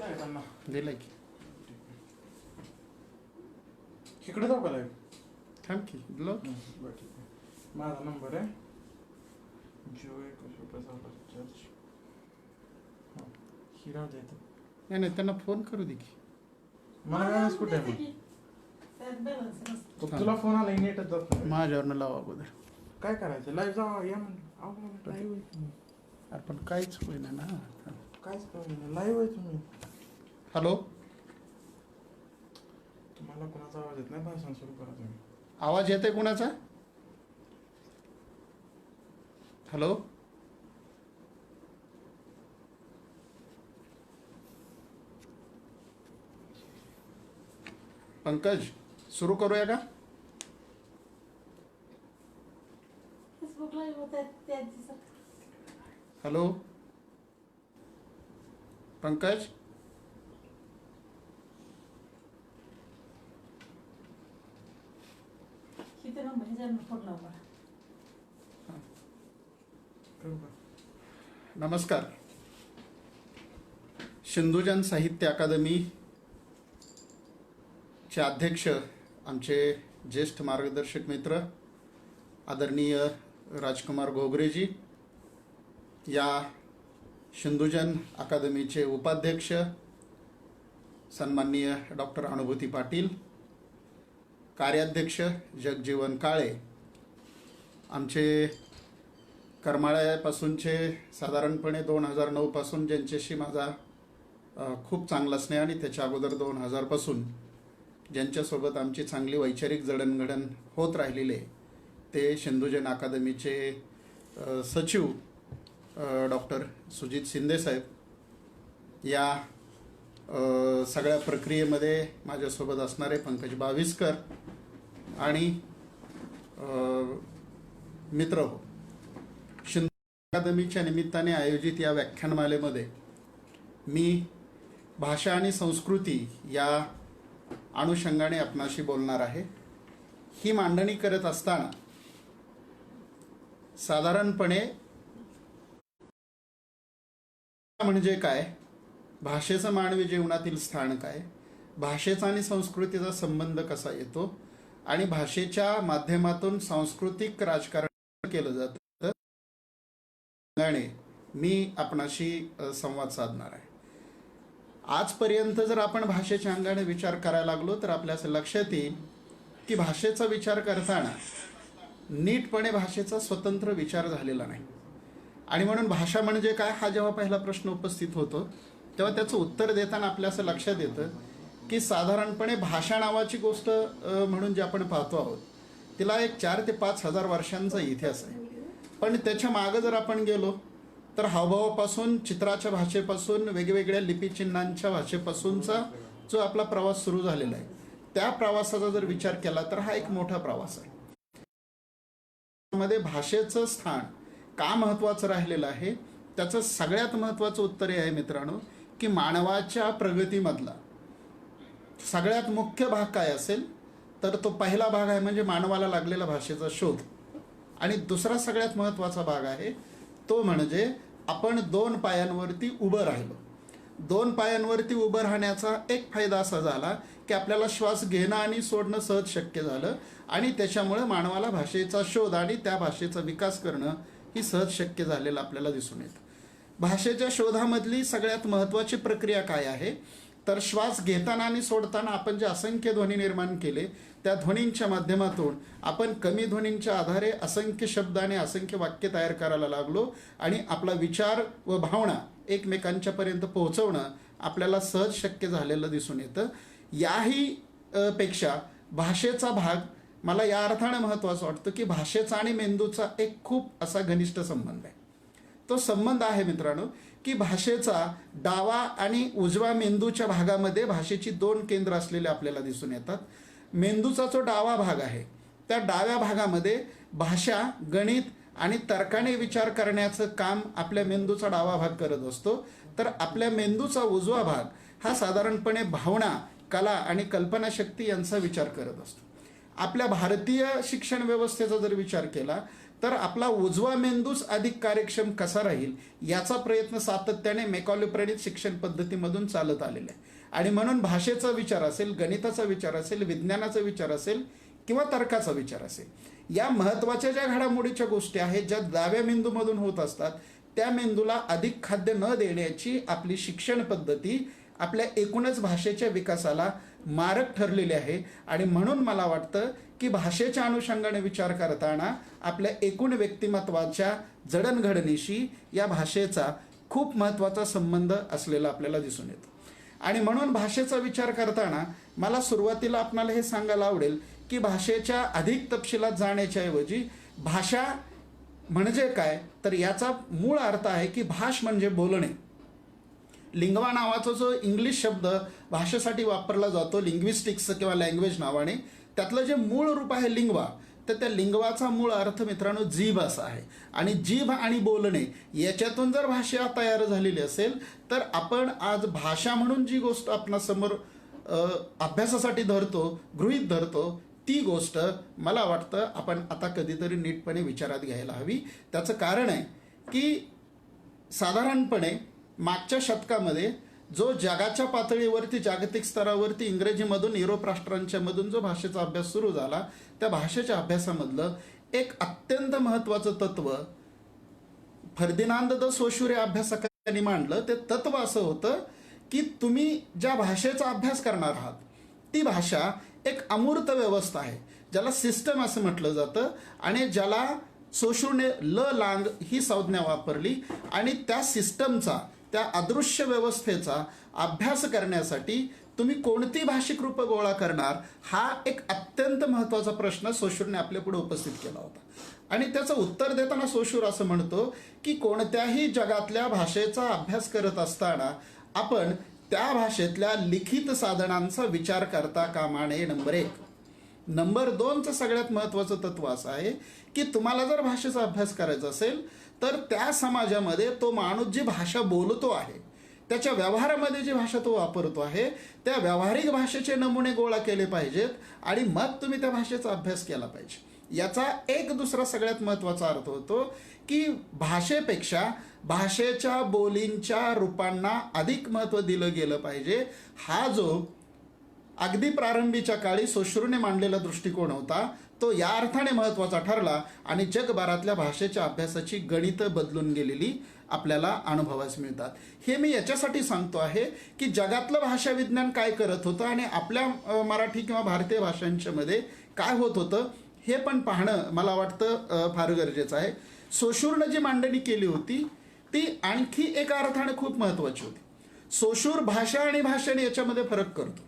आहे त्यांना दिलाय की इकडे जाऊ का लाईव्ह? थांब की दिलो की. बरं ठीक आहे. माझा नंबर आहे 021 झाला रिचार्ज. हां ही राहू द्या इथं. नाही नाही त्यांना फोन करू दे की. मला वेळच कुठे आहे मग? तुला फोन आला नेटच जात नाही. माझ्यावरनं लावा अगोदर. काय करायचं? लाईव्ह जावा या म्हणलं. अहो लाईव्ह आहे तुम्ही. अरे पण काहीच होईना ना. कायच करू लाईव्ह आहे तुम्ही. हॅलो, तुम्हाला कोणाचा आवाज येत नाही. भाषण सुरू करा तुम्ही. आवाज येतोय कुणाचा? हॅलो, पंकज सुरू करूया का? हॅलो पंकज, करू का? नमस्कार. सिंधुजन साहित्य अकादमी चे अध्यक्ष आमचे ज्येष्ठ मार्गदर्शक मित्र आदरणीय राजकुमार घोगरेजी, या सिंधुजन अकादमीचे उपाध्यक्ष सन्माननीय डॉक्टर अनुभूती पाटील, कार्याध्यक्ष जगजीवन काळे, आमचे करमाळ्यापासूनचे साधारणपणे 2009 पासून ज्यांच्याशी माझा खूप चांगला स्नेह आणि त्याच्या अगोदर 2000 पासून ज्यांच्यासोबत आमची चांगली वैचारिक जडणघडण होत राहिलेले ते सिंधुजन अकादमीचे सचिव डॉक्टर सुजित शिंदेसाहेब, या सगळ्या प्रक्रियेमध्ये माझ्यासोबत असणारे पंकज बाविस्कर आणि मित्र हो. सिंधुजन अकादमीच्या निमित्ताने आयोजित या व्याख्यानमालेमध्ये मी भाषा आणि संस्कृती या अनुषंगाने आपणाशी बोलणार आहे. ही मांडणी करत असताना साधारणपणे म्हणजे काय, भाषेचं मानवी जीवनातील स्थान काय, भाषेचा आणि संस्कृतीचा संबंध कसा येतो आणि भाषेच्या माध्यमातून सांस्कृतिक राजकारण केलं जातं, मी आपणाशी संवाद साधणार आहे. आजपर्यंत जर आपण भाषेच्या अंगाने विचार करायला लागलो तर आपल्या असं लक्षात येईल की भाषेचा विचार करताना नीटपणे भाषेचा स्वतंत्र विचार झालेला नाही. आणि म्हणून भाषा म्हणजे काय हा जेव्हा पहिला प्रश्न उपस्थित होतो तेव्हा त्याचं उत्तर देताना आपल्या असं लक्षात येतं की साधारणपणे भाषा नावाची गोष्ट म्हणून जे आपण पाहतो आहोत तिला एक 4 ते 5 हजार वर्षांचा इतिहास आहे. पण त्याच्या मागं जर आपण गेलो तर हावभावापासून, चित्राच्या भाषेपासून, वेगवेगळ्या लिपीचिन्हांच्या भाषेपासूनचा जो आपला प्रवास सुरू झालेला आहे त्या प्रवासाचा जर विचार केला तर हा एक मोठा प्रवास आहे. मध्ये भाषेचं स्थान का महत्त्वाचं राहिलेलं आहे त्याचं सगळ्यात महत्त्वाचं उत्तर हे आहे मित्रांनो की मानवाच्या प्रगतीमधला सगळ्यात मुख्य भाग काय असेल तर तो पहिला भाग आहे म्हणजे मानवाला लागलेला भाषेचा शोध, आणि दुसरा सगळ्यात महत्त्वाचा भाग आहे तो म्हणजे आपण 2 पायांवरती उभं राहिलो. 2 पायांवरती उभं राहण्याचा एक फायदा असा झाला की आपल्याला श्वास घेणं आणि सोडणं सहज शक्य झालं आणि त्याच्यामुळे मानवाला भाषेचा शोध आणि त्या भाषेचा विकास करणं ही सहज शक्य झालेलं आपल्याला दिसून येतं. भाषेच्या शोधामधली सगळ्यात महत्त्वाची प्रक्रिया काय आहे तर श्वास घेताना आणि सोडताना आपण जे असंख्य ध्वनी निर्माण केले त्या ध्वनींच्या माध्यमातून आपण कमी ध्वनींच्या आधारे असंख्य शब्द आणि असंख्य वाक्य तयार करायला लागलो आणि आपला विचार व भावना एकमेकांच्या पर्यंत पोहोचवणं आपल्याला सहज शक्य झालेलं दिसून येतं. याही पेक्षा भाषेचा भाग मला या अर्थाने महत्त्वाचं वाटतं की भाषेचा आणि मेंदूचा एक खूप असा घनिष्ठ संबंध आहे. तो संबंध आहे मित्रांनो की भाषेचा डावा आणि उजवा मेंदूच्या भागामध्ये भाषेची 2 केंद्र असलेले आपल्याला दिसून येतात. मेंदूचा जो डावा भाग आहे त्या डाव्या भागामध्ये भाषा, गणित आणि तर्काने विचार करण्याचं काम आपल्या मेंदूचा डावा भाग करत असतो, तर आपल्या मेंदूचा उजवा भाग हा साधारणपणे भावना, कला आणि कल्पनाशक्ती यांचा विचार करत असतो. आपल्या भारतीय शिक्षण व्यवस्थेचा जर विचार केला तर आपला उजवा मेंदूच अधिक कार्यक्षम कसा राहील याचा प्रयत्न सातत्याने मॅकॉले प्रणीत शिक्षण पद्धतीमधून चालत आलेला आहे. आणि म्हणून भाषेचा विचार असेल, गणिताचा विचार असेल, विज्ञानाचा विचार असेल किंवा तर्काचा विचार असेल, या महत्त्वाच्या ज्या घडामोडीच्या गोष्टी आहेत ज्या डाव्या मेंदूमधून होत असतात, त्या मेंदूला अधिक खाद्य न देण्याची आपली शिक्षण पद्धती आपल्या एकूणच भाषेच्या विकासाला मारक ठरलेली आहे. आणि म्हणून मला वाटतं की भाषेच्या अनुषंगाने विचार करताना आपल्या एकूण व्यक्तिमत्वाच्या जडणघडणीशी या भाषेचा खूप महत्त्वाचा संबंध असलेला आपल्याला दिसून येतो. आणि म्हणून भाषेचा विचार करताना मला सुरुवातीला आपणाला हे सांगायला आवडेल की भाषेच्या अधिक तपशिलात जाण्याच्या ऐवजी भाषा म्हणजे काय, तर याचा मूळ अर्थ आहे की भाष म्हणजे बोलणे. लिंग्वा नावाचा जो इंग्लिश शब्द भाषेसाठी वापरला जातो लिंग्विस्टिक्स किंवा लँग्वेज नावाने, त्यातलं जे मूळ रूप आहे लिंग्वा, तर त्या लिंग्वाचा मूळ अर्थ मित्रांनो जीभ असा आहे. आणि जीभ आणि बोलणे याच्यातून जर भाषा तयार झालेली असेल तर आपण आज भाषा म्हणून जी गोष्ट आपणासमोर अभ्यासासाठी धरतो, गृहीत धरतो, ती गोष्ट मला वाटतं आपण आता कधीतरी नीटपणे विचारात घ्यायला हवी. त्याचं कारण आहे की साधारणपणे मागच्या शतकामध्ये जो जगाच्या पातळीवरती जागतिक स्तरावरती इंग्रजीमधून युरोप राष्ट्रांच्या मधून जो भाषेचा अभ्यास सुरू झाला, त्या भाषेच्या अभ्यासामधलं एक अत्यंत महत्त्वाचं तत्व फर्दिनांद द सोशुरे अभ्यासकांनी मांडलं. ते तत्व असं होतं की तुम्ही ज्या भाषेचा अभ्यास करणार आहात ती भाषा एक अमूर्त व्यवस्था आहे, ज्याला सिस्टम असं म्हटलं जातं. आणि ज्याला सोशुरने लांग ही संज्ञा वापरली. आणि त्या सिस्टमचा, त्या अदृश्य व्यवस्थेचा अभ्यास करण्यासाठी तुम्ही कोणती भाषिक रूपं गोळा करणार, हा एक अत्यंत महत्त्वाचा प्रश्न सोशुरने आपल्या पुढे उपस्थित केला होता. आणि त्याचं उत्तर देताना सोशुर असं म्हणतो की कोणत्याही जगातल्या भाषेचा अभ्यास करत असताना आपण त्या भाषेतल्या लिखित साधनांचा विचार करता कामा नये. नंबर 1. नंबर 2चं सगळ्यात महत्त्वाचं तत्व असं आहे की तुम्हाला जर भाषेचा अभ्यास करायचा असेल तर त्या समाजामध्ये तो माणूस जी भाषा बोलतो आहे, त्याच्या व्यवहारामध्ये जी भाषा तो वापरतो आहे, त्या व्यावहारिक भाषेचे नमुने गोळा केले पाहिजेत आणि मग तुम्ही त्या भाषेचा अभ्यास केला पाहिजे. याचा एक दुसरा सगळ्यात महत्त्वाचा अर्थ होतो की भाषेपेक्षा भाषेच्या बोलींच्या रूपांना अधिक महत्त्व दिलं गेलं पाहिजे. हा जो अगदी प्रारंभीच्या काळी सोशुरने मांडलेला दृष्टिकोन होता तो या अर्थाने महत्त्वाचा ठरला आणि जगभरातल्या भाषेच्या अभ्यासाची गणितं बदलून गेलेली आपल्याला अनुभवास मिळतात. हे मी याच्यासाठी सांगतो आहे की जगातलं भाषा विज्ञान काय करत होतं आणि आपल्या मराठी किंवा भारतीय भाषांच्या मध्ये काय होत होतं हे पण पाहणं मला वाटतं फार गरजेचं आहे. सोशुरनं जी मांडणी केली होती ती आणखी एका अर्थाने खूप महत्त्वाची होती. सोशुर भाषा आणि भाषण याच्यामध्ये फरक करतो.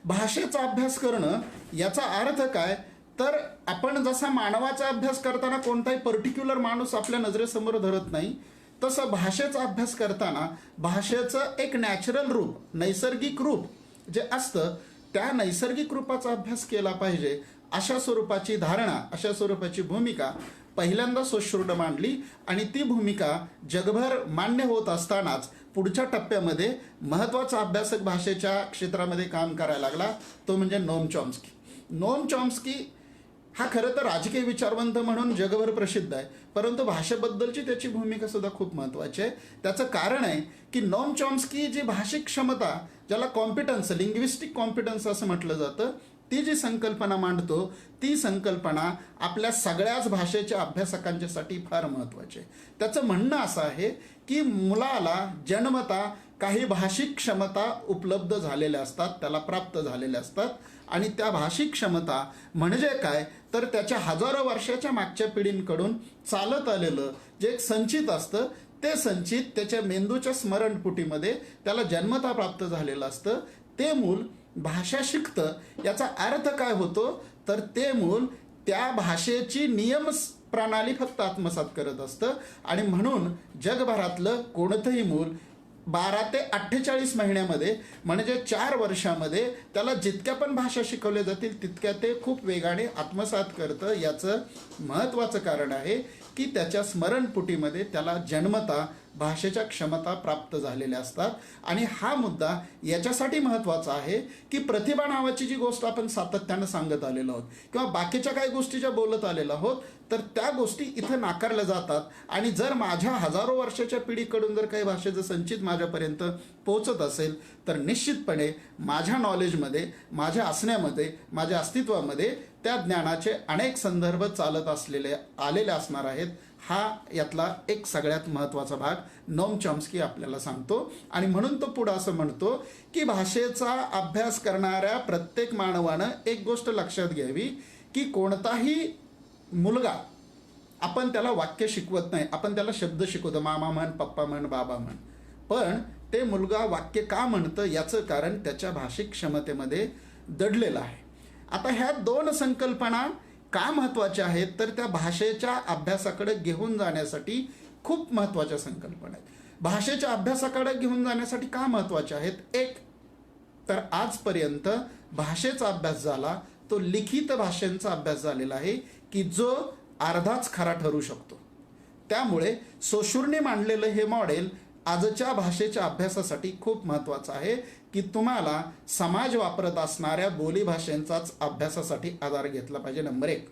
भाषेचा अभ्यास करणं याचा अर्थ काय, तर आपण जसा मानवाचा अभ्यास करताना कोणताही पर्टिक्युलर माणूस आपल्या नजरेसमोर धरत नाही, तसं भाषेचा अभ्यास करताना भाषेचं एक नॅचरल रूप, नैसर्गिक रूप जे असतं त्या नैसर्गिक रूपाचा अभ्यास केला पाहिजे. अशा स्वरूपाची धारणा, अशा स्वरूपाची भूमिका पहिल्यांदा सोशुरनं मांडली आणि ती भूमिका जगभर मान्य होत असतानाच पुढच्या टप्प्यामध्ये महत्त्वाचा अभ्यासक भाषेच्या क्षेत्रामध्ये काम करायला लागला, तो म्हणजे नोम चॉम्स्की. नोम चॉम्स्की हा खरं तर राजकीय विचारवंत म्हणून जगभर प्रसिद्ध आहे, परंतु भाषेबद्दलची त्याची भूमिका सुद्धा खूप महत्त्वाची आहे. त्याचं कारण आहे की नोम चॉम्स्की जी भाषिक क्षमता, ज्याला कॉम्पिटन्स, लिंग्विस्टिक कॉम्पिटन्स असं म्हटलं जातं, ती जी संकल्पना मांडतो ती संकल्पना आपल्या सगळ्याच भाषेच्या अभ्यासकांच्यासाठी फार महत्त्वाची आहे. त्याचं म्हणणं असं आहे की मुलाला जन्मता काही भाषिक क्षमता उपलब्ध झालेल्या असतात, त्याला प्राप्त झालेल्या असतात. आणि त्या भाषिक क्षमता म्हणजे काय, तर त्याच्या हजारो वर्षाच्या मागच्या पिढींकडून चालत आलेलं जे एक संचित असतं, ते संचित त्याच्या मेंदूच्या स्मरणपुटीमध्ये त्याला जन्मता प्राप्त झालेलं असतं. ते मूल भाषा शिकतं. याचा अर्थ काय होतो, तर ते मूल त्या भाषेची नियम प्रणाली फक्त आत्मसात करत असतं. आणि म्हणून जगभरातलं कोणतंही मूल 12 ते 48 महिन्यामध्ये म्हणजे 4 वर्षामध्ये त्याला जितक्या पण भाषा शिकवल्या जातील तितक्या ते खूप वेगाने आत्मसात करतं. याचं महत्त्वाचं कारण आहे की त्याच्या स्मरणपुटीमध्ये त्याला जन्मता भाषेच्या क्षमता प्राप्त झालेल्या असतात. आणि हा मुद्दा याच्यासाठी महत्त्वाचा आहे की प्रतिभा नावाची जी गोष्ट आपण सातत्यानं सांगत आलेलो आहोत किंवा बाकीच्या काही गोष्टी ज्या बोलत आलेलो आहोत, तर त्या गोष्टी इथं नाकारल्या जातात. आणि जर माझ्या हजारो वर्षाच्या पिढीकडून जर काही भाषेचं संचित माझ्यापर्यंत पोहोचत असेल, तर निश्चितपणे माझ्या नॉलेजमध्ये, माझ्या असण्यामध्ये, माझ्या अस्तित्वामध्ये त्या ज्ञानाचे अनेक संदर्भ चालत आलेले असणार आहेत. हा यातला एक सगळ्यात महत्त्वाचा भाग नोम चॉम्स्की आपल्याला सांगतो. आणि म्हणून तो पुढं असं म्हणतो की भाषेचा अभ्यास करणाऱ्या प्रत्येक मानवानं एक गोष्ट लक्षात घ्यावी की कोणताही मुलगा, आपण त्याला वाक्य शिकवत नाही, आपण त्याला शब्द शिकवतो, मामा म्हण, पप्पा म्हण, बाबा म्हण. पण ते मुलगा वाक्य का म्हणतं याचं कारण त्याच्या भाषिक क्षमतेमध्ये दडलेलं आहे. आता ह्या दोन संकल्पना का महत्त्वाच्या आहेत, तर त्या भाषेच्या अभ्यासाकडे घेऊन जाण्यासाठी खूप महत्त्वाच्या संकल्पना आहेत. भाषेच्या अभ्यासाकडे घेऊन जाण्यासाठी का महत्त्वाच्या आहेत? एक तर आजपर्यंत भाषेचा अभ्यास झाला तो लिखित भाषांचा अभ्यास झालेला आहे की जो अर्धाच खरा ठरू शकतो. त्यामुळे सोशूरने मांडलेलं हे मॉडेल आजच्या भाषेच्या अभ्यासासाठी खूप महत्त्वाचं आहे की तुम्हाला समाज वापरत असणाऱ्या बोलीभाषांचाच अभ्यासासाठी आधार घेतला पाहिजे, नंबर 1.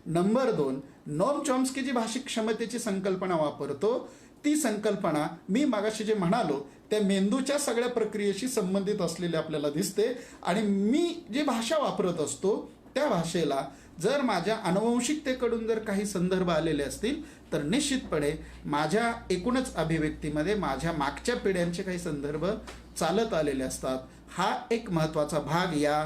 नंबर 2, नोम चॉम्स्की जी भाषिक क्षमतेची संकल्पना वापरतो, ती संकल्पना मी मागाशी जे म्हणालो त्या मेंदूच्या सगळ्या प्रक्रियेशी संबंधित असलेली आपल्याला दिसते. आणि मी जी भाषा वापरत असतो त्या भाषेला जर माझ्या अनुवंशिकतेकडून जर काही संदर्भ आलेले असतील, तर निश्चितपणे माझ्या एकूणच अभिव्यक्तीमध्ये माझ्या मागच्या पिढ्यांचे काही संदर्भ चालत आलेले असतात. हा एक महत्त्वाचा भाग या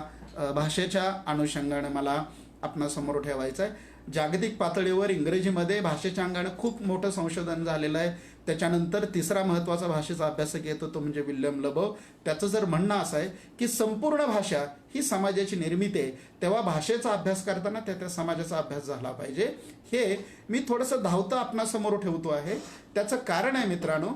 भाषेच्या अनुषंगाने मला आपणासमोर ठेवायचा आहे. जागतिक पातळीवर इंग्रजीमध्ये भाषेच्या अंगाने खूप मोठं संशोधन झालेलं आहे. त्याच्यानंतर तिसरा महत्त्वाचा भाषेचा अभ्यासक येतो तो म्हणजे विल्यम लबो. त्याचं जर म्हणणं असं आहे की संपूर्ण भाषा ही समाजाची निर्मिती आहे, तेव्हा भाषेचा अभ्यास करताना त्या समाजाचा अभ्यास झाला पाहिजे. हे मी थोडंसं धावतं आपणासमोर ठेवतो आहे. त्याचं कारण आहे मित्रांनो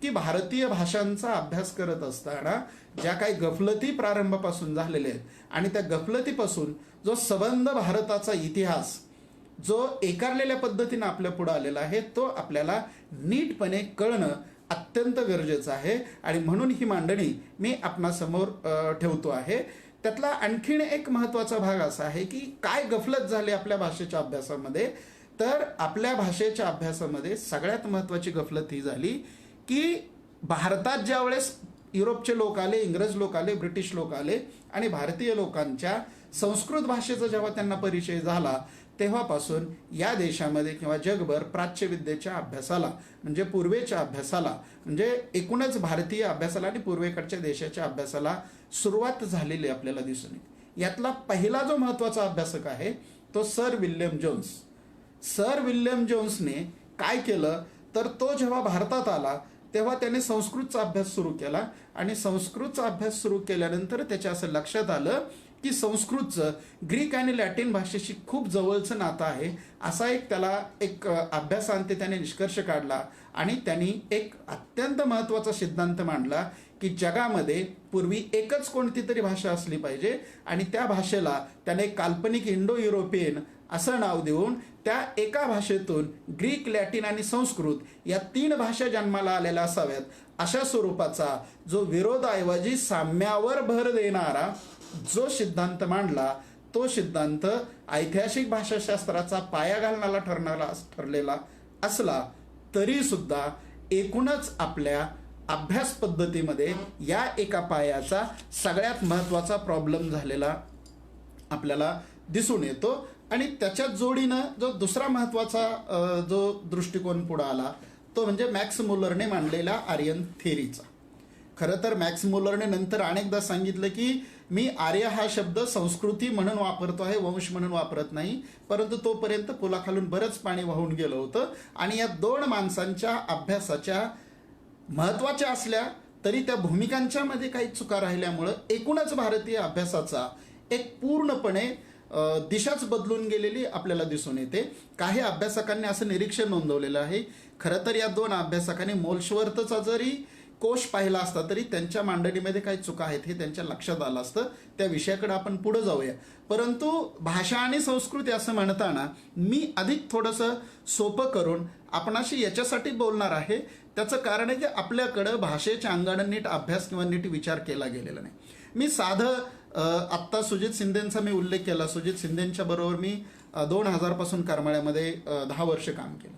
की भारतीय भाषांचा अभ्यास करत असताना ज्या काही गफलती प्रारंभापासून झालेल्या आहेत आणि त्या गफलतीपासून जो संबंध भारताचा इतिहास जो एकारलेल्या पद्धतीनं आपल्या पुढे आलेला आहे, तो आपल्याला नीटपणे कळणं अत्यंत गरजेचं आहे. आणि म्हणून ही मांडणी मी आपणासमोर ठेवतो आहे. त्यातला आणखीन एक महत्त्वाचा भाग असा आहे की काय गफलत झाली आपल्या भाषेच्या अभ्यासामध्ये. तर आपल्या भाषेच्या अभ्यासामध्ये सगळ्यात महत्त्वाची गफलत ही झाली की भारतात ज्या वेळेस युरोपचे लोक आले, इंग्रज लोक आले, ब्रिटिश लोक आले आणि भारतीय लोकांच्या संस्कृत भाषेचा जेव्हा त्यांना परिचय झाला, तेव्हापासून या देशामध्ये किंवा जगभर प्राच्यविद्येच्या अभ्यासाला म्हणजे पूर्वेच्या अभ्यासाला म्हणजे एकूणच भारतीय अभ्यासाला आणि पूर्वेकडच्या देशाच्या अभ्यासाला सुरुवात झालेली आपल्याला दिसून येते. यातला पहिला जो महत्त्वाचा अभ्यासक आहे तो sir William Jones. Sir William जोन्सने काय केलं तर तो जेव्हा भारतात आला तेव्हा त्याने संस्कृतचा अभ्यास सुरू केला. आणि संस्कृतचा अभ्यास सुरू केल्यानंतर त्याच्या असं लक्षात आलं की संस्कृतचं ग्रीक आणि लॅटिन भाषेशी खूप जवळचं नातं आहे. असा एक त्याला एक अभ्यासांती त्याने निष्कर्ष काढला. आणि त्यांनी एक अत्यंत महत्त्वाचा सिद्धांत मांडला की जगामध्ये पूर्वी एकच कोणती तरी भाषा असली पाहिजे आणि त्या भाषेला त्याने काल्पनिक इंडो युरोपियन असं नाव देऊन त्या एका भाषेतून ग्रीक, लॅटिन आणि संस्कृत या 3 भाषा जन्माला आलेल्या असाव्यात अशा स्वरूपाचा जो विरोधाऐवजी साम्यावर भर देणारा जो सिद्धांत मांडला, तो सिद्धांत ऐतिहासिक भाषाशास्त्राचा पाया घालणारा ठरलेला असला तरी सुद्धा एकूणच आपल्या अभ्यास पद्धतीमध्ये या एका पायाचा सगळ्यात महत्त्वाचा प्रॉब्लेम झालेला आपल्याला दिसून येतो. आणि त्याच्या जोडीनं जो दुसरा महत्त्वाचा जो दृष्टिकोन पुढे आला तो म्हणजे मॅक्स मुलरने मांडलेला आर्यन थेअरीचा. खरं तर मॅक्स मुलरने नंतर अनेकदा सांगितलं की मी आर्य हा शब्द संस्कृती म्हणून वापरतो आहे, वंश म्हणून वापरत नाही. परंतु तोपर्यंत पुलाखालून बरंच पाणी वाहून गेलं होतं. आणि या 2 माणसांच्या अभ्यासाच्या महत्त्वाच्या असल्या तरी त्या भूमिकांच्या मध्ये काही चुका राहिल्यामुळं एकूणच भारतीय अभ्यासाचा एक पूर्णपणे दिशाच बदलून गेलेली आपल्याला दिसून येते. काही अभ्यासकांनी असं निरीक्षण नोंदवलेलं आहे. खरं तर या 2 अभ्यासकांनी मोल्सवर्थचा जरी कोश पाहिला असता तरी त्यांच्या मांडणीमध्ये काही चुका आहेत हे त्यांच्या लक्षात आलं असतं. त्या विषयाकडे आपण पुढे जाऊया. परंतु भाषा आणि संस्कृती असं म्हणताना मी अधिक थोडंसं सोपं करून आपणाशी याच्यासाठी बोलणार आहे, त्याचं कारण आहे की आपल्याकडं भाषेच्या अंगानं नीट अभ्यास किंवा नीट विचार केला गेलेला नाही. मी साधं आत्ता सुजित शिंदेंचा मी उल्लेख केला. सुजित शिंदेंच्या बरोबर मी 2000 पासून करमाळ्यामध्ये 10 वर्ष काम केलं.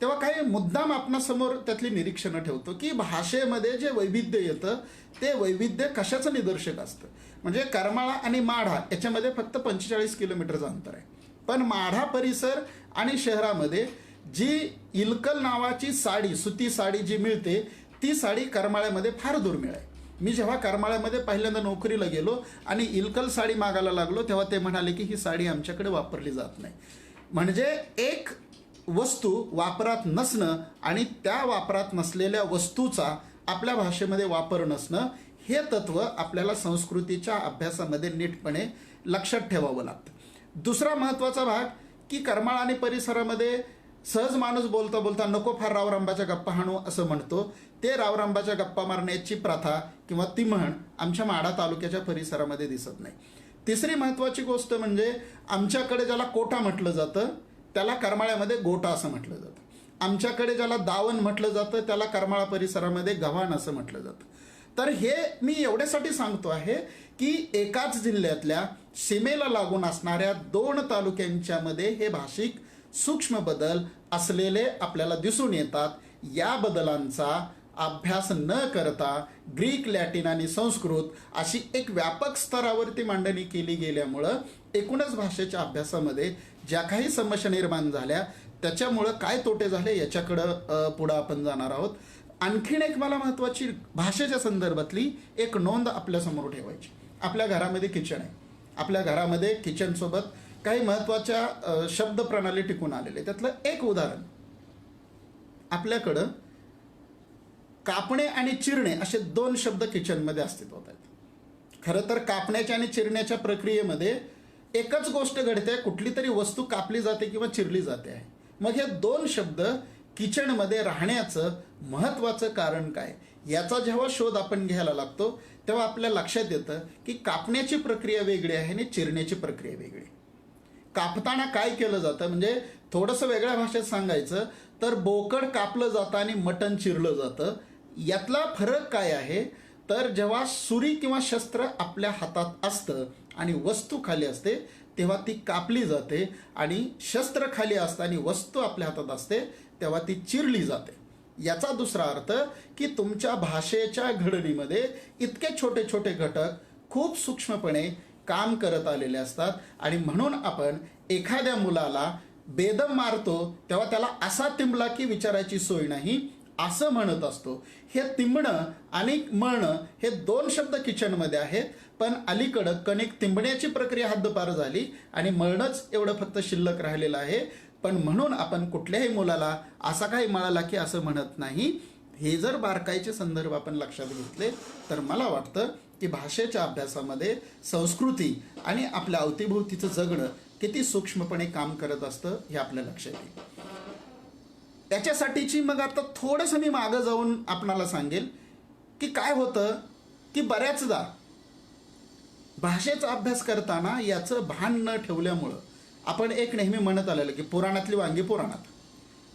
तेव्हा काही मुद्दाम आपणासमोर त्यातली निरीक्षणं ठेवतो की भाषेमध्ये जे वैविध्य येतं ते वैविध्य कशाचं निदर्शक असतं. म्हणजे करमाळा आणि माढा याच्यामध्ये फक्त 45 किलोमीटरचं अंतर आहे, पण माढा परिसर आणि शहरामध्ये जी इलकल नावाची साडी, सुती साडी जी मिळते, ती साडी करमाळ्यामध्ये फार दुर्मिळ आहे. मी जेव्हा करमाळ्यामध्ये पहिल्यांदा नोकरीला गेलो आणि इलकल साडी मागायला लागलो तेव्हा ते म्हणाले की ही साडी आमच्याकडे वापरली जात नाही. म्हणजे एक वस्तू वापरात नसणं आणि त्या वापरात नसलेल्या वस्तूचा आपल्या भाषेमध्ये वापर नसणं, हे तत्व आपल्याला संस्कृतीच्या अभ्यासामध्ये नीटपणे लक्षात ठेवावं लागतं. दुसरा महत्त्वाचा भाग की करमाळा आणि परिसरामध्ये सहज माणूस बोलता बोलता नको फार रावरांबाच्या गप्पा हाणू असं म्हणतो. ते रावरांबाच्या गप्पा मारण्याची प्रथा किंवा ती म्हण आमच्या माढा तालुक्याच्या परिसरामध्ये दिसत नाही. तिसरी महत्त्वाची गोष्ट म्हणजे आमच्याकडे ज्याला कोटा म्हटलं जातं त्याला करमाळ्यामध्ये गोटा असं म्हटलं जातं. आमच्याकडे ज्याला दावण म्हटलं जातं त्याला करमाळा परिसरामध्ये गव्हाण असं म्हटलं जातं. तर हे मी एवढ्यासाठी सांगतो आहे की एकाच जिल्ह्यातल्या सीमेला लागून असणाऱ्या 2 तालुक्यांच्या मध्ये हे भाषिक सूक्ष्म बदल असलेले आपल्याला दिसून येतात. या बदलांचा अभ्यास न करता ग्रीक, लॅटिन आणि संस्कृत अशी एक व्यापक स्तरावरती मांडणी केली गेल्यामुळं एकूणच भाषेच्या अभ्यासामध्ये ज्या काही समस्या निर्माण झाल्या त्याच्यामुळं काय तोटे झाले याच्याकडं पुढं आपण जाणार आहोत. आणखीन एक मला महत्त्वाची भाषेच्या संदर्भातली एक नोंद आपल्यासमोर ठेवायची. आपल्या घरामध्ये किचन आहे. आपल्या घरामध्ये किचनसोबत काही महत्त्वाच्या शब्द प्रणाली टिकून आलेले. त्यातलं एक उदाहरण, आपल्याकडं कापणे आणि चिरणे असे 2 शब्द किचनमध्ये अस्तित्वात आहेत. खरं तर कापण्याच्या आणि चिरण्याच्या प्रक्रियेमध्ये एकच गोष्ट घडते, कुठली तरी वस्तू कापली जाते किंवा चिरली जाते आहे. मग हे 2 शब्द किचनमध्ये राहण्याचं महत्त्वाचं कारण काय, याचा जेव्हा शोध आपण घ्यायला लागतो तेव्हा आपल्या लक्षात येतं की कापण्याची प्रक्रिया वेगळी आहे आणि चिरण्याची प्रक्रिया वेगळी. कापताना काय केलं जातं, म्हणजे थोडंसं वेगळ्या भाषेत सांगायचं तर बोकड कापलं जातं आणि मटण चिरलं जातं. यातला फरक काय आहे तर जेव्हा सुरी किंवा शस्त्र आपल्या हातात असतं आणि वस्तू खाली असते तेव्हा ती कापली जाते, आणि शस्त्र खाली असतं आणि वस्तू आपल्या हातात असते तेव्हा ती चिरली जाते. याचा दुसरा अर्थ की तुमच्या भाषेच्या घडणीमध्ये इतके छोटे छोटे घटक खूप सूक्ष्मपणे काम करत आलेले असतात. आणि म्हणून आपण एखाद्या मुलाला बेदम मारतो तेव्हा त्याला असा तिंबला की विचारायची सोय नाही असं म्हणत असतो. हे तिंबणं आणि मळणं हे 2 शब्द किचनमध्ये आहेत, पण अलीकडं कणिक तिंबण्याची प्रक्रिया हद्दपार झाली आणि मळणंच एवढं फक्त शिल्लक राहिलेलं आहे. पण म्हणून आपण कुठल्याही मुलाला असा काही मळाला की असं म्हणत नाही. हे जर बारकाईचे संदर्भ आपण लक्षात घेतले तर मला वाटतं की भाषेच्या अभ्यासामध्ये संस्कृती आणि आपल्या अवतीभोवतीचं जगणं किती सूक्ष्मपणे काम करत असतं हे आपल्या लक्षात येईल. त्याच्यासाठीची मग आता थोडंसं मी मागं जाऊन आपणाला सांगेल की काय होतं की बऱ्याचदा भाषेचा अभ्यास करताना याचं भान न ठेवल्यामुळं आपण एक नेहमी म्हणत आलेलं की पुराणातली वांगी पुराणात.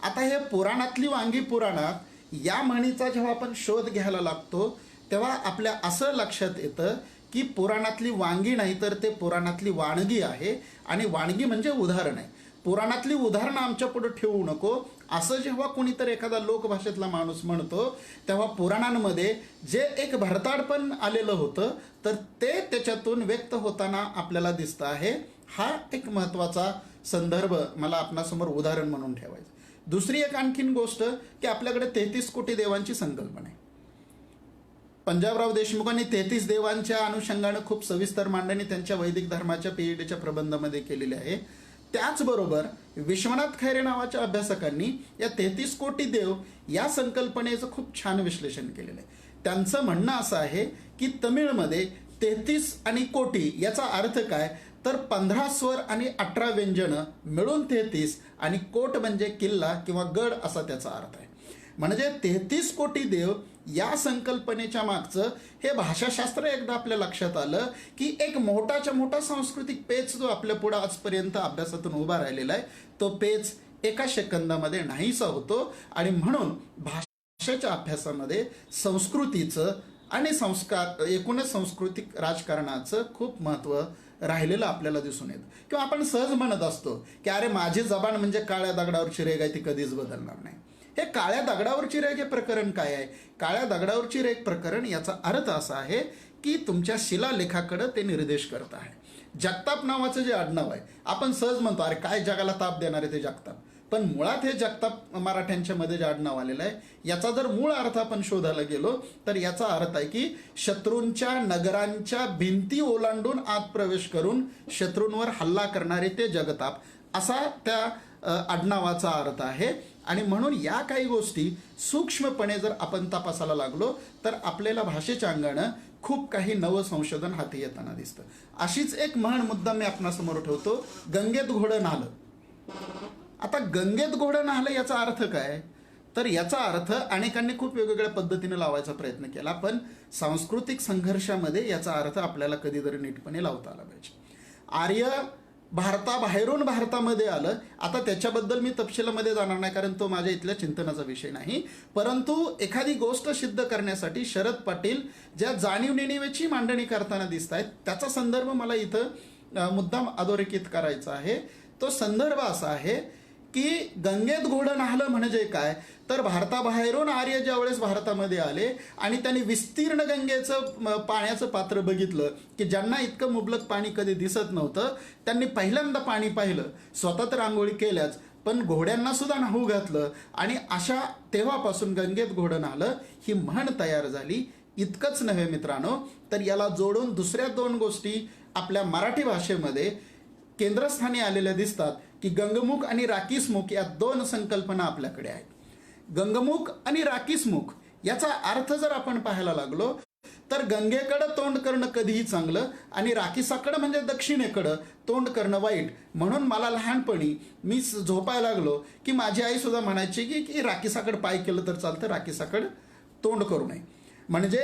आता हे पुराणातली वांगी पुराणात या म्हणीचा जेव्हा आपण शोध घ्यायला लागतो तेव्हा आपल्या असं लक्षात येतं की पुराणातली वांगी नाही तर ते पुराणातली वाणगी आहे, आणि वाणगी म्हणजे उदाहरण आहे. पुराणातली उदाहरणं आमच्या पुढे ठेवू नको असं जेव्हा कोणीतरी एखादा लोकभाषेतला माणूस म्हणतो तेव्हा पुराणांमध्ये जे एक भरताडपण आलेलं होतं तर ते त्याच्यातून व्यक्त होताना आपल्याला दिसतं आहे. हा एक महत्त्वाचा संदर्भ मला आपणासमोर उदाहरण म्हणून ठेवायचं. दुसरी एक आणखीन गोष्ट की आपल्याकडे 33 कोटी देवांची संकल्पना आहे. पंजाबराव देशमुखांनी 33 देवांच्या अनुषंगानं खूप सविस्तर मांडणी त्यांच्या वैदिक धर्माच्या PhDच्या प्रबंधामध्ये केलेली आहे. त्याचबरोबर विश्वनाथ खैरे नावाच्या अभ्यासकांनी या 33 कोटी देव या संकल्पनेचं खूप छान विश्लेषण केलेलं आहे. त्यांचं म्हणणं असं आहे की तमिळमध्ये 33 आणि कोटी याचा अर्थ काय तर 15 स्वर आणि 18 व्यंजनं मिळून 33, आणि कोट म्हणजे किल्ला किंवा गड असा त्याचा अर्थ आहे. म्हणजे 33 कोटी देव या संकल्पनेच्या मागचं हे भाषाशास्त्र एकदा आपल्या लक्षात आलं की एक मोठाच्या मोठा सांस्कृतिक पेच जो आपल्या पुढे आजपर्यंत अभ्यासातून उभा राहिलेला आहे तो पेच एका सेकंदामध्ये नाहीसा होतो. आणि म्हणून भाषेच्या अभ्यासामध्ये संस्कृतीचं आणि संस्कार एकूणच सांस्कृतिक राजकारणाचं खूप महत्त्व राहिलेलं आपल्याला दिसून येतं. किंवा आपण सहज म्हणत असतो की अरे माझी जबान म्हणजे काळ्या दगडावरची रेघ आहे, ती कधीच बदलणार नाही. हे काळ्या दगडावरची रेघ हे प्रकरण काय आहे? काळ्या दगडावरची रेघ प्रकरण याचा अर्थ असा आहे की तुमच्या शिलालेखाकडे ते निर्देश करत आहे. जगताप नावाचं जे आडनाव आहे, आपण सहज म्हणतो अरे काय जगाला ताप देणार आहे ते जगताप, पण मुळात हे जगताप मराठ्यांच्या मध्ये जे आडनाव आलेलं आहे याचा जर मूळ अर्थ आपण शोधायला गेलो तर याचा अर्थ आहे की शत्रूंच्या नगरांच्या भिंती ओलांडून आत प्रवेश करून शत्रूंवर हल्ला करणारे ते जगताप, असा त्या आडनावाचा अर्थ आहे. आणि म्हणून या काही गोष्टी सूक्ष्मपणे जर आपण तपासायला लागलो तर आपल्याला भाषेच्या अंगानं खूप काही नवं संशोधन हाती येताना दिसतं. अशीच एक म्हण मुद्दा मी आपणासमोर ठेवतो, गंगेत घोडं नाहलं. आता गंगेत घोडं नाहलं याचा अर्थ काय? तर याचा अर्थ अनेकांनी खूप वेगवेगळ्या पद्धतीने लावायचा प्रयत्न केला, पण सांस्कृतिक संघर्षामध्ये याचा अर्थ आपल्याला कधीतरी नीटपणे लावता आला पाहिजे. आर्य भारताबाहेरून भारतामध्ये आलं. आता त्याच्याबद्दल मी तपशिलामध्ये जाणार नाही कारण तो माझ्या इथल्या चिंतनाचा विषय नाही, परंतु एखादी गोष्ट सिद्ध करण्यासाठी शरद पाटील ज्या जाणीव-नेणिवेची मांडणी करताना दिसत आहेत त्याचा संदर्भ मला इथं मुद्दाम अधोरेखित करायचा आहे. तो संदर्भ असा आहे की गंगेत घोडं नाहलं म्हणजे काय? तर भारताबाहेरून आर्य ज्या वेळेस भारतामध्ये आले आणि त्यांनी विस्तीर्ण गंगेचं पाण्याचं पात्र बघितलं की ज्यांना इतकं मुबलक पाणी कधी दिसत नव्हतं, त्यांनी पहिल्यांदा पाणी पाहिलं. स्वतः तर आंघोळी केल्याच, पण घोड्यांना सुद्धा न्हाऊ घातलं आणि अशा तेव्हापासून गंगेत घोडं नाहलं ही म्हण तयार झाली. इतकंच नव्हे मित्रांनो, तर याला जोडून दुसऱ्या दोन गोष्टी आपल्या मराठी भाषेमध्ये केंद्रस्थानी आलेल्या दिसतात की गंगमुख आणि राकीसमुख या दोन संकल्पना आपल्याकडे आहेत. गंगमुख आणि राकीसमुख याचा अर्थ जर आपण पाहायला लागलो तर गंगेकडं तोंड करणं कधीही चांगलं आणि राकीसाकडं म्हणजे दक्षिणेकडं तोंड करणं वाईट. म्हणून मला लहानपणी मी झोपायला लागलो की माझी आई सुद्धा म्हणायची की राकीसाकडं पाय केलं तर चालतं, राकीसाकडं तोंड करू नये. म्हणजे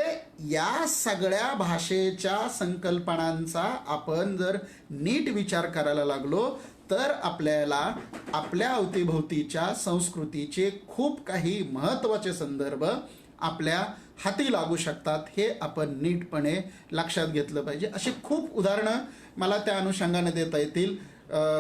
या सगळ्या भाषेच्या संकल्पनांचा आपण जर नीट विचार करायला लागलो तर आपल्याला आपल्या अवतीभोवतीच्या संस्कृतीचे खूप काही महत्त्वाचे संदर्भ आपल्या हाती लागू शकतात. हे आपण नीटपणे लक्षात घेतलं पाहिजे. अशी खूप उदाहरणं मला त्या अनुषंगाने देता येतील.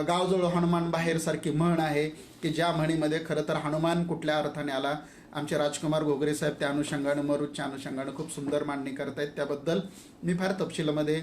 गावजवळ हनुमान बाहेर सारखी म्हण आहे की ज्या म्हणीमध्ये खरं तर हनुमान कुठल्या अर्थाने आला, आमचे राजकुमार घोगरे साहेब त्या अनुषंगानं मरुदच्या अनुषंगानं खूप सुंदर मांडणी करतायत. त्याबद्दल मी फार तपशिलामध्ये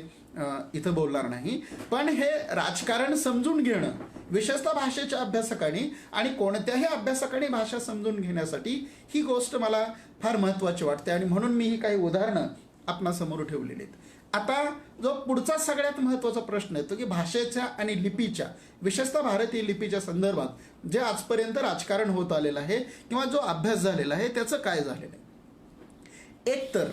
इथं बोलणार नाही. पण हे राजकारण समजून घेणं विशेषतः भाषेच्या अभ्यासकांनी आणि कोणत्याही अभ्यासकांनी भाषा समजून घेण्यासाठी ही गोष्ट मला फार महत्त्वाची वाटते आणि म्हणून मी ही काही उदाहरणं आपणासमोर ठेवलेली आहेत. आता जो पुढचा सगळ्यात महत्त्वाचा प्रश्न येतो की भाषेच्या आणि लिपीच्या, विशेषतः भारतीय लिपीच्या संदर्भात जे आजपर्यंत राजकारण होत आलेलं आहे किंवा जो अभ्यास झालेला आहे त्याचं काय झालेलं आहे. एक तर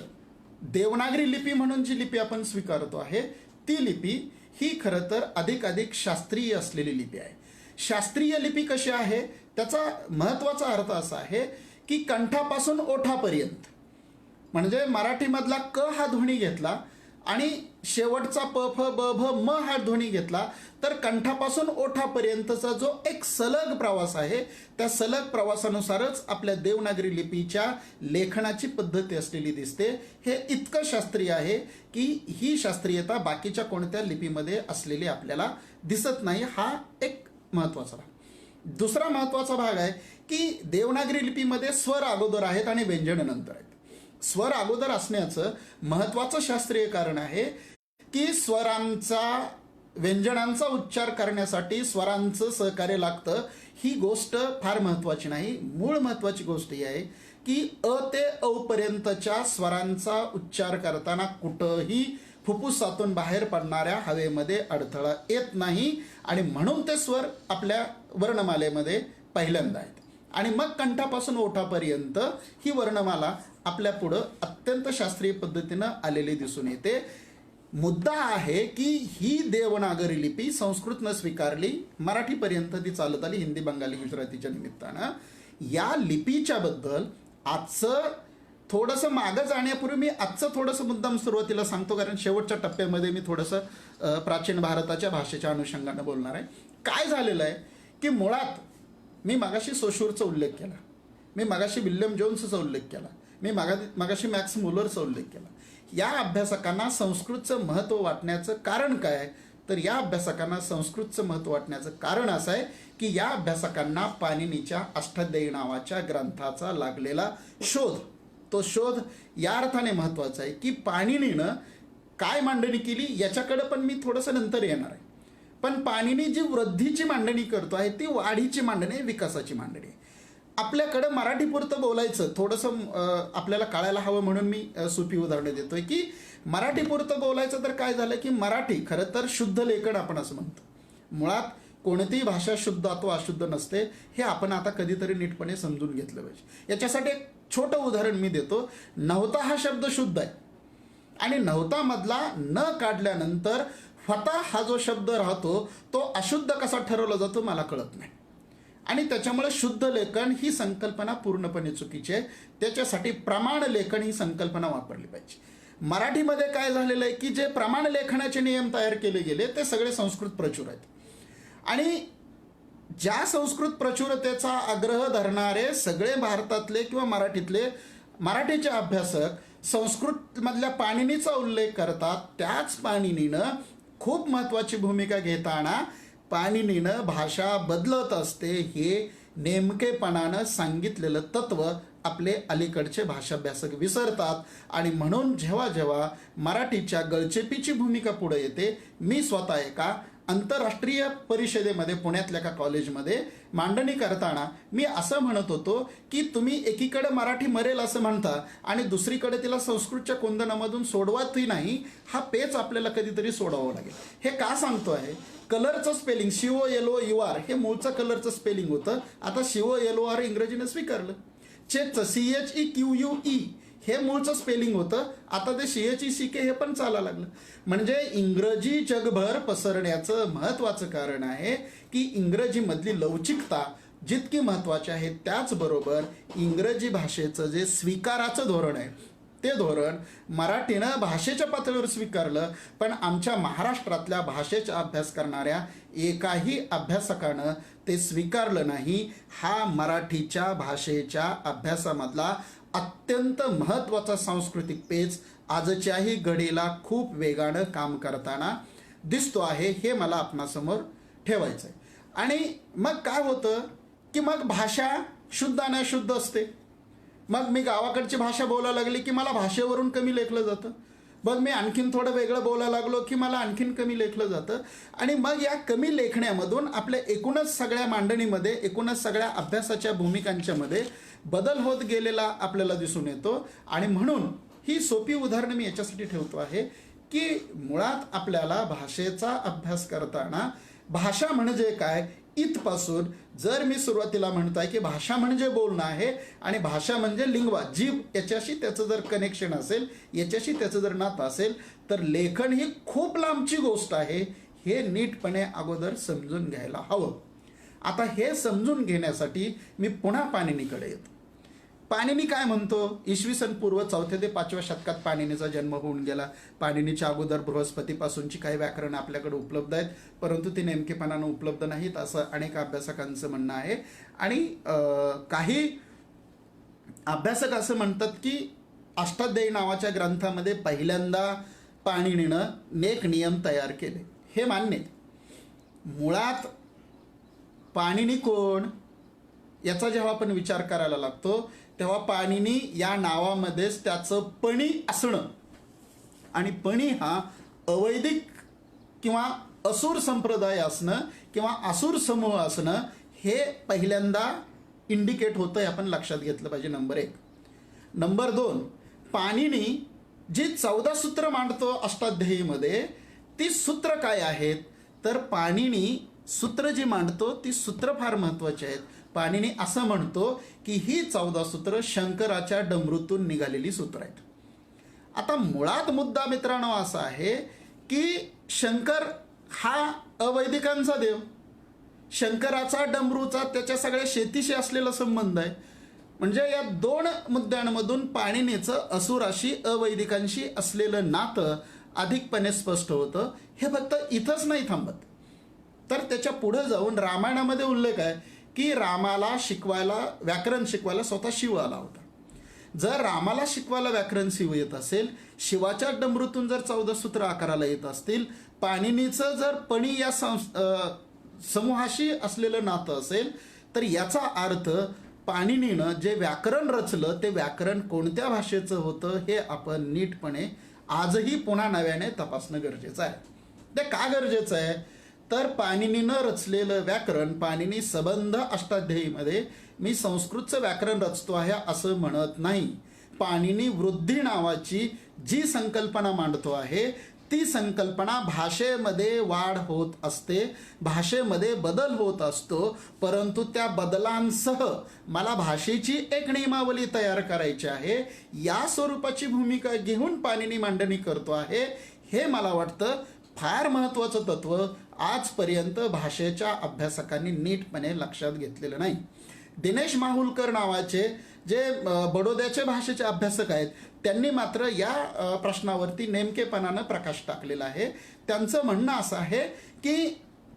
देवनागरी लिपी म्हणून जी लिपी आपण स्वीकारतो आहे ती लिपी ही खरं तर अधिक शास्त्रीय असलेली लिपी आहे. शास्त्रीय लिपी कशी आहे त्याचा महत्त्वाचा अर्थ असा आहे की कंठापासून ओठापर्यंत, म्हणजे मराठीमधला क हा ध्वनी घेतला आणि शेवटचा प फ ब भ म हा ध्वनी घेतला तर कंठापासून ओठापर्यंतचा जो एक सलग प्रवास आहे त्या सलग प्रवासानुसारच आपल्या देवनागरी लिपीच्या लेखनाची पद्धती असलेली दिसते. हे इतकं शास्त्रीय आहे की ही शास्त्रीयता बाकीच्या कोणत्या लिपीमध्ये असलेली आपल्याला दिसत नाही. हा एक महत्त्वाचा भाग. दुसरा महत्त्वाचा भाग आहे की देवनागरी लिपीमध्ये स्वर अगोदर आहेत आणि व्यंजन नंतर आहेत. स्वर अगोदर असण्याचं महत्त्वाचं शास्त्रीय कारण आहे की स्वरांचा व्यंजनांचा उच्चार करण्यासाठी स्वरांचं सहकार्य लागतं. ही गोष्ट फार महत्त्वाची नाही. मूळ महत्त्वाची गोष्ट ही आहे की अ ते औ पर्यंतच्या स्वरांचा उच्चार करताना कुठंही फुफ्फुसातून बाहेर पडणाऱ्या हवेमध्ये अडथळा येत नाही आणि म्हणून ते स्वर आपल्या वर्णमालेमध्ये पहिल्यांदा आहेत आणि मग कंठापासून ओठापर्यंत ही वर्णमाला आपल्या पुढं अत्यंत शास्त्रीय पद्धतीनं आलेली दिसून येते. मुद्दा आहे की ही देवनागरी लिपी संस्कृतनं स्वीकारली, मराठीपर्यंत ती चालत आली हिंदी, बंगाली, गुजरातीच्या निमित्तानं. या लिपीच्या बद्दल आजचं थोडंसं मागं जाण्यापूर्वी मी आजचं थोडंसं मुद्दाम सुरुवातीला सांगतो कारण शेवटच्या टप्प्यामध्ये मी थोडंसं प्राचीन भारताच्या भाषेच्या अनुषंगानं बोलणार आहे. काय झालेलं आहे की मुळात मी मगाशी सोशूरचा उल्लेख केला, मी मगाशी विल्यम जोन्सचा उल्लेख केला, मी मगाशी मॅक्स मुलरचा उल्लेख केला. या अभ्यासकांना संस्कृतचं महत्त्व वाटण्याचं कारण काय? तर या अभ्यासकांना संस्कृतचं महत्त्व वाटण्याचं कारण असं आहे की या अभ्यासकांना पाणिनीच्या अष्टाध्यायी नावाच्या ग्रंथाचा लागलेला शोध, तो शोध या अर्थाने महत्त्वाचा आहे की पाणिनीनं काय मांडणी केली याच्याकडे पण मी थोडंसं नंतर येणार आहे. पण पाणिनी जी वृद्धीची मांडणी करतो आहे ती वाढीची मांडणी आहे, विकासाची मांडणी आहे. आपल्याकडं मराठीपुरतं बोलायचं थोडंसं आपल्याला कळायला हवं म्हणून मी सोपी उदाहरणं देतोय की मराठीपुरतं बोलायचं तर काय झालं की मराठी खरं तर शुद्ध लेखन आपण असं म्हणतो. मुळात कोणतीही भाषा शुद्ध अथवा अशुद्ध नसते, हे आपण आता कधीतरी नीटपणे समजून घेतलं पाहिजे. याच्यासाठी एक छोटं उदाहरण मी देतो. नव्हता हा शब्द शुद्ध आहे आणि नव्हता मधला न काढल्यानंतर फता हा जो शब्द राहतो तो अशुद्ध कसा ठरवला जातो मला कळत नाही. आणि त्याच्यामुळे शुद्ध लेखन ही संकल्पना पूर्णपणे चुकीची आहे. त्याच्यासाठी प्रमाण लेखन ही संकल्पना वापरली पाहिजे. मराठीमध्ये काय झालेलं आहे की जे प्रमाण लेखनाचे नियम तयार केले गेले ते सगळे संस्कृत प्रचूर आहेत. आणि ज्या संस्कृत प्रचुरतेचा आग्रह धरणारे सगळे भारतातले किंवा मराठीचे अभ्यासक संस्कृतमधल्या पाणिनीचा उल्लेख करतात. त्याच पाणिनीनं खूप महत्त्वाची भूमिका घेताना पाणिनीनं भाषा बदलत असते हे नेमकेपणानं सांगितलेलं तत्व आपले अलीकडचे भाषाभ्यासक विसरतात. आणि म्हणून जेव्हा जेव्हा मराठीच्या गळचेपीची भूमिका पुढे येते, मी स्वतः एका आंतरराष्ट्रीय परिषदेमध्ये पुण्यातल्या एका कॉलेजमध्ये मांडणी करताना मी असं म्हणत होतो की तुम्ही एकीकडे मराठी मरेल असं म्हणता आणि दुसरीकडे तिला संस्कृतच्या कोंदणामधून सोडवतही नाही. हा पेच आपल्याला कधीतरी सोडावं लागेल. हे का सांगतो आहे? कलरचं स्पेलिंग COLOUR हे मूळचं कलरचं स्पेलिंग होतं. आता COLOR इंग्रजीनं स्वीकारलं. चेकचं CHEQUE हे मूळचं स्पेलिंग होतं. आता ते CHECK हे पण चालायला लागलं. म्हणजे इंग्रजी जगभर पसरण्याचं महत्त्वाचं कारण आहे की इंग्रजीमधली लवचिकता जितकी महत्त्वाची आहे त्याचबरोबर इंग्रजी भाषेचं जे स्वीकाराचं धोरण आहे ते धोरण मराठीनं भाषेच्या पातळीवर स्वीकारलं. पण आमच्या महाराष्ट्रातल्या भाषेचा अभ्यास करणाऱ्या एकाही अभ्यासकानं ते स्वीकारलं नाही. हा मराठीच्या भाषेच्या अभ्यासामधला अत्यंत महत्त्वाचा सांस्कृतिक पेच आजच्याही घडीला खूप वेगानं काम करताना दिसतो आहे. हे मला आपणासमोर ठेवायचं आहे. आणि मग काय होतं की मग भाषा शुद्ध आणि अशुद्ध असते. मग मी गावाकडची भाषा बोलायला लागली की मला भाषेवरून कमी लेखलं जातं. मग मी आणखीन थोडं वेगळं बोलायला लागलो की मला आणखीन कमी लेखलं जातं. आणि मग या कमी लेखण्यामधून आपल्या एकूणच सगळ्या मांडणीमध्ये, एकूणच सगळ्या अभ्यासाच्या भूमिकांच्यामध्ये बदल होत गेलेला आपल्याला दिसून येतो. आणि म्हणून ही सोपी उदाहरणं मी याच्यासाठी ठेवतो आहे की मुळात आपल्याला भाषेचा अभ्यास करताना भाषा म्हणजे काय इथपासून, जर मी सुरुवातीला म्हणतोय की भाषा म्हणजे बोलणं आहे आणि भाषा म्हणजे लिंग्वा, जीभ, याच्याशी त्याचं जर कनेक्शन असेल, याच्याशी त्याचं जर नातं असेल तर लेखन ही खूप लांबची गोष्ट आहे. हे नीटपणे अगोदर समजून घ्यायला हवं. आता हे समजून घेण्यासाठी मी पुन्हा पाणिनीकडे येतो. पाणिनी काय म्हणतो? इसवी सन पूर्व 4थ्या ते 5व्या शतकात पाणिनीचा जन्म होऊन गेला. पाणिनीच्या अगोदर बृहस्पतीपासूनची काही व्याकरणं आपल्याकडे उपलब्ध आहेत, परंतु ती नेमकेपणानं उपलब्ध नाहीत असं अनेक अभ्यासकांचं म्हणणं आहे. आणि काही अभ्यासक असं म्हणतात की अष्टाध्यायी नावाच्या ग्रंथामध्ये पहिल्यांदा पाणिनीनं नेक नियम तयार केले. हे मान्य. मुळात पाणिनी कोण याचा जेव्हा आपण विचार करायला लागतो तेव्हा पाणिनी या नावामध्येच त्याचं पणी असणं, आणि पणी हा अवैदिक किंवा असुर संप्रदाय असणं किंवा असुर समूह असणं हे पहिल्यांदा इंडिकेट होतं. हे आपण लक्षात घेतलं पाहिजे. नंबर 1. नंबर 2, पाणिनी जी 14 सूत्र मांडतो अष्टाध्यायीमध्ये ती सूत्र काय आहेत? तर पाणिनी सूत्र जी मांडतो ती सूत्र फार महत्त्वाची आहेत. पाणिनी असं म्हणतो की ही 14 सूत्र शंकराच्या डमरूतून निघालेली सूत्र आहेत. आता मुळात मुद्दा मित्रांनो असा आहे की शंकर हा अवैदिकांचा देव, शंकराचा डमरूचा त्याच्या सगळ्या शेतीशी असलेला संबंध आहे. म्हणजे या 2 मुद्द्यांमधून पाणिनीचं असुराशी अवैदिकांशी असलेलं नातं अधिकपणे स्पष्ट होतं. हे फक्त इथंच नाही थांबत, तर त्याच्या पुढे जाऊन रामायणामध्ये उल्लेख आहे की रामाला शिकवायला, व्याकरण शिकवायला स्वतः शिव आला होता. जर रामाला शिकवायला व्याकरण शिव येत असेल, शिवाच्या डमरूतून जर 14 सूत्र आकाराला येत असतील, पाणिनीचं जर पणी या समूहाशी असलेलं नातं असेल, तर याचा अर्थ पाणिनीनं जे व्याकरण रचलं ते व्याकरण कोणत्या भाषेचं होतं हे आपण नीटपणे आजही पुन्हा नव्याने तपासणं गरजेचं आहे. ते का गरजेचं आहे? तर पाणिनीनं रचलेलं व्याकरण, पाणिनी सबंध अष्टाध्यायीमध्ये मी संस्कृतचं व्याकरण रचतो आहे असं म्हणत नाही. पाणिनी वृद्धी नावाची जी संकल्पना मांडतो आहे ती संकल्पना भाषेमध्ये वाढ होत असते, भाषेमध्ये बदल होत असतो, परंतु त्या बदलांसह मला भाषेची एक नियमावली तयार करायची आहे या स्वरूपाची भूमिका घेऊन पाणिनी मांडणी करतो आहे. हे मला वाटतं फार महत्त्वाचं तत्व आजपर्यंत भाषेच्या अभ्यासकांनी नीटपणे लक्षात घेतलेलं नाही. दिनेश माहुलकर नावाचे जे बडोद्याचे भाषेचे अभ्यासक आहेत त्यांनी मात्र या प्रश्नावरती नेमकेपणानं प्रकाश टाकलेला आहे. त्यांचं म्हणणं असं आहे की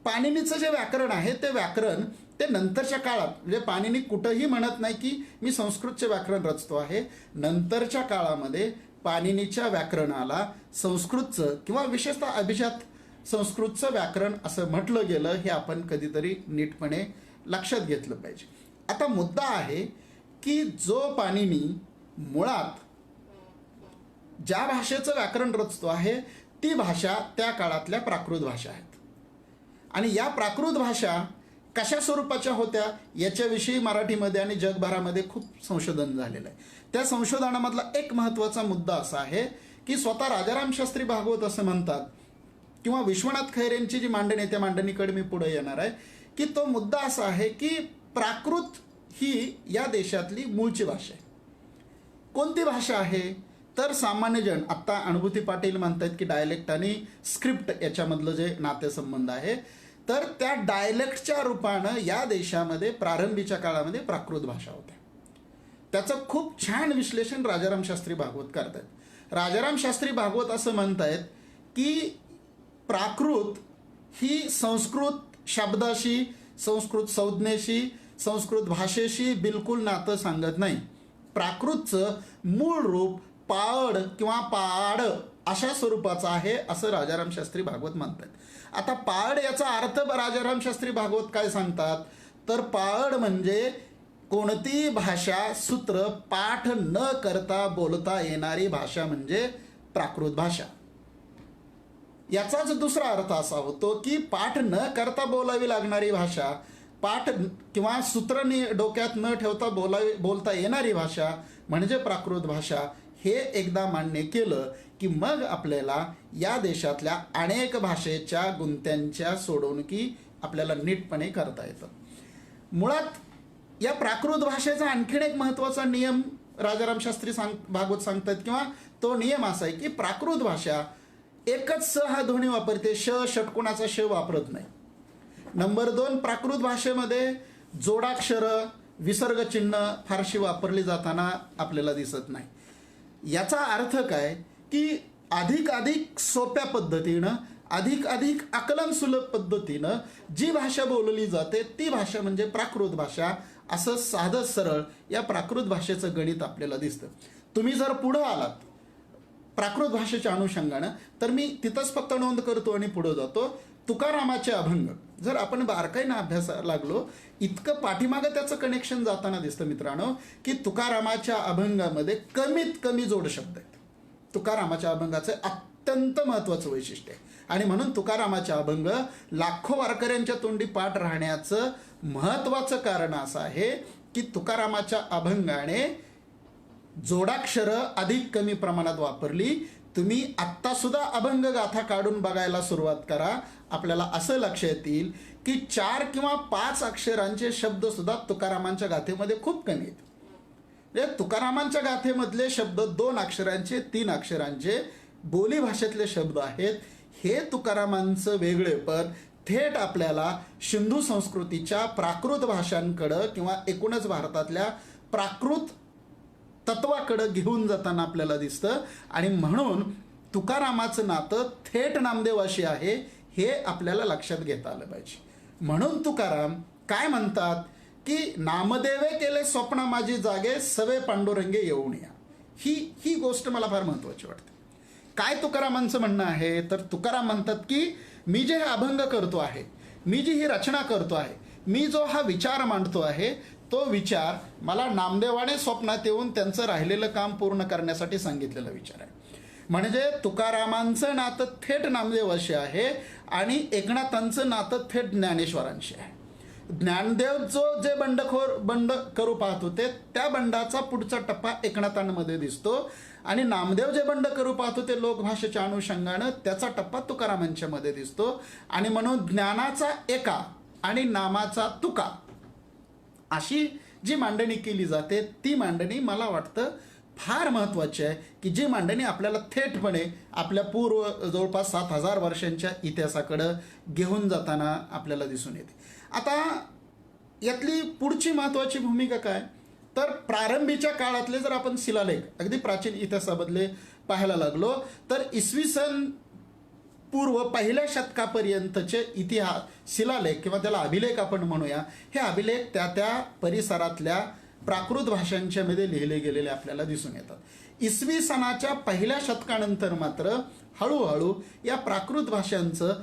पाणिनीचं जे व्याकरण आहे ते व्याकरण ते नंतरच्या काळात, म्हणजे पाणिनी कुठंही म्हणत नाही की मी संस्कृतचे व्याकरण रचतो आहे, नंतरच्या काळामध्ये पाणिनीच्या व्याकरणाला संस्कृतचं किंवा विशेषतः अभिजात संस्कृतचं व्याकरण असं म्हटलं गेलं हे आपण कधीतरी नीटपणे लक्षात घेतलं पाहिजे. आता मुद्दा आहे की जो पाणिनी मुळात ज्या भाषेचं व्याकरण रचतो आहे ती भाषा त्या काळातल्या प्राकृत भाषा आहेत. आणि या प्राकृत भाषा कशा स्वरूपाच्या होत्या याच्याविषयी मराठीमध्ये आणि जगभरामध्ये खूप संशोधन झालेलं आहे. त्या संशोधनामधला एक महत्त्वाचा मुद्दा असा आहे की स्वतः राजाराम शास्त्री भागवत असं म्हणतात किंवा विश्वनाथ खैरेंची जी मांडणी आहे त्या मांडणीकडे मी पुढे येणार आहे की तो मुद्दा असा आहे की प्राकृत ही या देशातली मूळची भाषा आहे. कोणती भाषा आहे? तर सामान्यजण, आत्ता अनुभूती पाटील म्हणतात की डायलेक्ट आणि स्क्रिप्ट याच्यामधलं जे नातेसंबंध आहे, तर त्या डायलेक्टच्या रूपानं या देशामध्ये प्रारंभीच्या काळामध्ये प्राकृत भाषा होत्या. त्याचं खूप छान विश्लेषण राजाराम शास्त्री भागवत करतात. राजाराम शास्त्री भागवत असं म्हणतायत की प्राकृत ही संस्कृत शब्दाशी, संस्कृत संज्ञेशी, संस्कृत भाषेशी बिलकुल नातं सांगत नाही. प्राकृतचं मूळ रूप पाड किंवा पाड अशा स्वरूपाचं आहे असं राजाराम शास्त्री भागवत म्हणतात. आता पाड याचा अर्थ राजाराम शास्त्री भागवत काय सांगतात? तर पाड म्हणजे कोणती भाषा सूत्र पाठ न करता बोलता येणारी भाषा म्हणजे प्राकृत भाषा. याचाच दुसरा अर्थ असा होतो की पाठ न करता बोलावी लागणारी भाषा, पाठ किंवा सूत्र डोक्यात न ठेवता बोलता येणारी भाषा म्हणजे प्राकृत भाषा. हे एकदा मान्य केलं की मग आपल्याला या देशातल्या अनेक भाषेच्या गुंत्यांच्या सोडवणुकी आपल्याला नीटपणे करता येतं. मुळात या प्राकृत भाषेचा आणखीन एक महत्त्वाचा नियम राजाराम शास्त्री भागवत सांगतात किंवा तो नियम असा आहे की प्राकृत भाषा एकच स हा ध्वनी वापरते, षटकोणाचा श वापरत नाही. नंबर 2, प्राकृत भाषेमध्ये जोडाक्षरं, विसर्गचिन्ह फारशी वापरली जाताना आपल्याला दिसत नाही. याचा अर्थ काय की अधिक सोप्या पद्धतीनं, अधिक आकलन सुलभ पद्धतीनं जी भाषा बोलली जाते ती भाषा म्हणजे प्राकृत भाषा, असं साधं सरळ या प्राकृत भाषेचं गणित आपल्याला दिसतं. तुम्ही जर पुढं आलात प्राकृत भाषेच्या अनुषंगानं तर मी तिथंच फक्त नोंद करतो आणि पुढं जातो. तुकारामाचे अभंग जर आपण बारकाईनं अभ्यासाला लागलो, इतकं पाठीमागं त्याचं कनेक्शन जाताना दिसतं मित्रांनो की तुकारामाच्या अभंगामध्ये कमीत कमी जोड शब्द आहेत. तुकारामाच्या अभंगाचं अत्यंत महत्त्वाचं वैशिष्ट्य आहे आणि म्हणून तुकारामाचे अभंग लाखो वारकऱ्यांच्या तोंडी पाठ राहण्याचं महत्त्वाचं कारण असं आहे की तुकारामाच्या अभंगाने जोडाक्षरं अधिक कमी प्रमाणात वापरली. तुम्ही आत्तासुद्धा अभंग गाथा काढून बघायला सुरुवात करा, आपल्याला असं लक्षात येईल की 4 किंवा 5 अक्षरांचे शब्दसुद्धा तुकारामांच्या गाथेमध्ये खूप कमी आहेत. म्हणजे तुकारामांच्या गाथेमधले शब्द 2 अक्षरांचे, 3 अक्षरांचे बोली भाषेतले शब्द आहेत. हे तुकारामांचं वेगळेपण थेट आपल्याला सिंधू संस्कृतीच्या प्राकृत भाषांकडं किंवा एकूणच भारतातल्या प्राकृत तत्वाकडं घेऊन जाताना आपल्याला दिसतं आणि म्हणून तुकारामाचं नातं थेट नामदेवाशी आहे हे आपल्याला लक्षात घेता आलं पाहिजे. म्हणून तुकाराम काय म्हणतात की नामदेवे केले स्वप्न माझी जागे सवे पांडुरंगे येऊन या. ही गोष्ट मला फार महत्त्वाची वाटते. काय तुकारामांचं म्हणणं आहे तर तुकाराम म्हणतात की मी जे हे अभंग करतो आहे, मी जी ही रचना करतो आहे, मी जो हा विचार मांडतो आहे, तो विचार मला नामदेवाने स्वप्नात येऊन त्यांचं राहिलेलं काम पूर्ण करण्यासाठी सांगितलेला विचार आहे. म्हणजे तुकारामांचं नातं थेट नामदेवाशी आहे आणि एकनाथांचं नातं थेट ज्ञानेश्वरांशी आहे. ज्ञानदेव जे बंड करू पाहत होते त्या बंडाचा पुढचा टप्पा एकनाथांमध्ये दिसतो आणि नामदेव जे बंड करू पाहत होते लोकभाषेच्या अनुषंगानं त्याचा टप्पा तुकारामांच्या मध्ये दिसतो. आणि म्हणून ज्ञानाचा एका आणि नामाचा तुका अशी जी मांडणी केली जाते ती मांडणी मला वाटतं फार महत्त्वाची आहे, की जी मांडणी आपल्याला थेटपणे आपल्या पूर्व जवळपास 7,000 वर्षांच्या इतिहासाकडं घेऊन जाताना आपल्याला दिसून येते. आता यातली पुढची महत्त्वाची भूमिका काय तर प्रारंभीच्या काळातले जर आपण शिलालेख अगदी प्राचीन इतिहासामधले पाहायला लागलो तर इसवी सन पूर्व पहिल्या शतकापर्यंतचे इतिहास शिलालेख किंवा त्याला अभिलेख आपण म्हणूया, हे अभिलेख त्या परिसरातल्या प्राकृत भाषांच्या मध्ये लिहिले गेलेले आपल्याला दिसून येतात. इसवी सनाच्या पहिल्या शतकानंतर मात्र हळूहळू या प्राकृत भाषांचं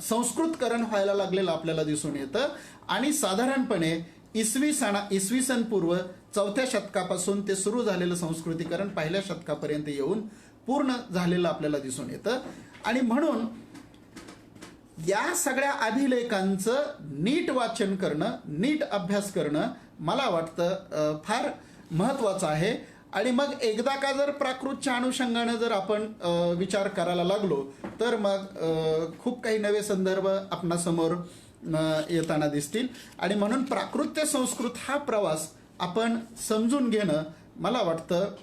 संस्कृतकरण व्हायला लागलेलं आपल्याला दिसून येतं आणि साधारणपणे इसवी सन पूर्व 4थ्या शतकापासून ते सुरू झालेलं संस्कृतीकरण पहिल्या शतकापर्यंत येऊन पूर्ण झालेलं आपल्याला दिसून येतं. आणि म्हणून या सगळ्या अभिलेखांचं नीट वाचन करणं, नीट अभ्यास करणं मला वाटतं फार महत्त्वाचं आहे. आणि मग एकदा का जर प्राकृतच्या अनुषंगानं जर आपण विचार करायला लागलो तर मग खूप काही नवे संदर्भ आपणासमोर येताना दिसतील. आणि म्हणून प्राकृत ते संस्कृत हा प्रवास आपण समजून घेणं मला वाटतं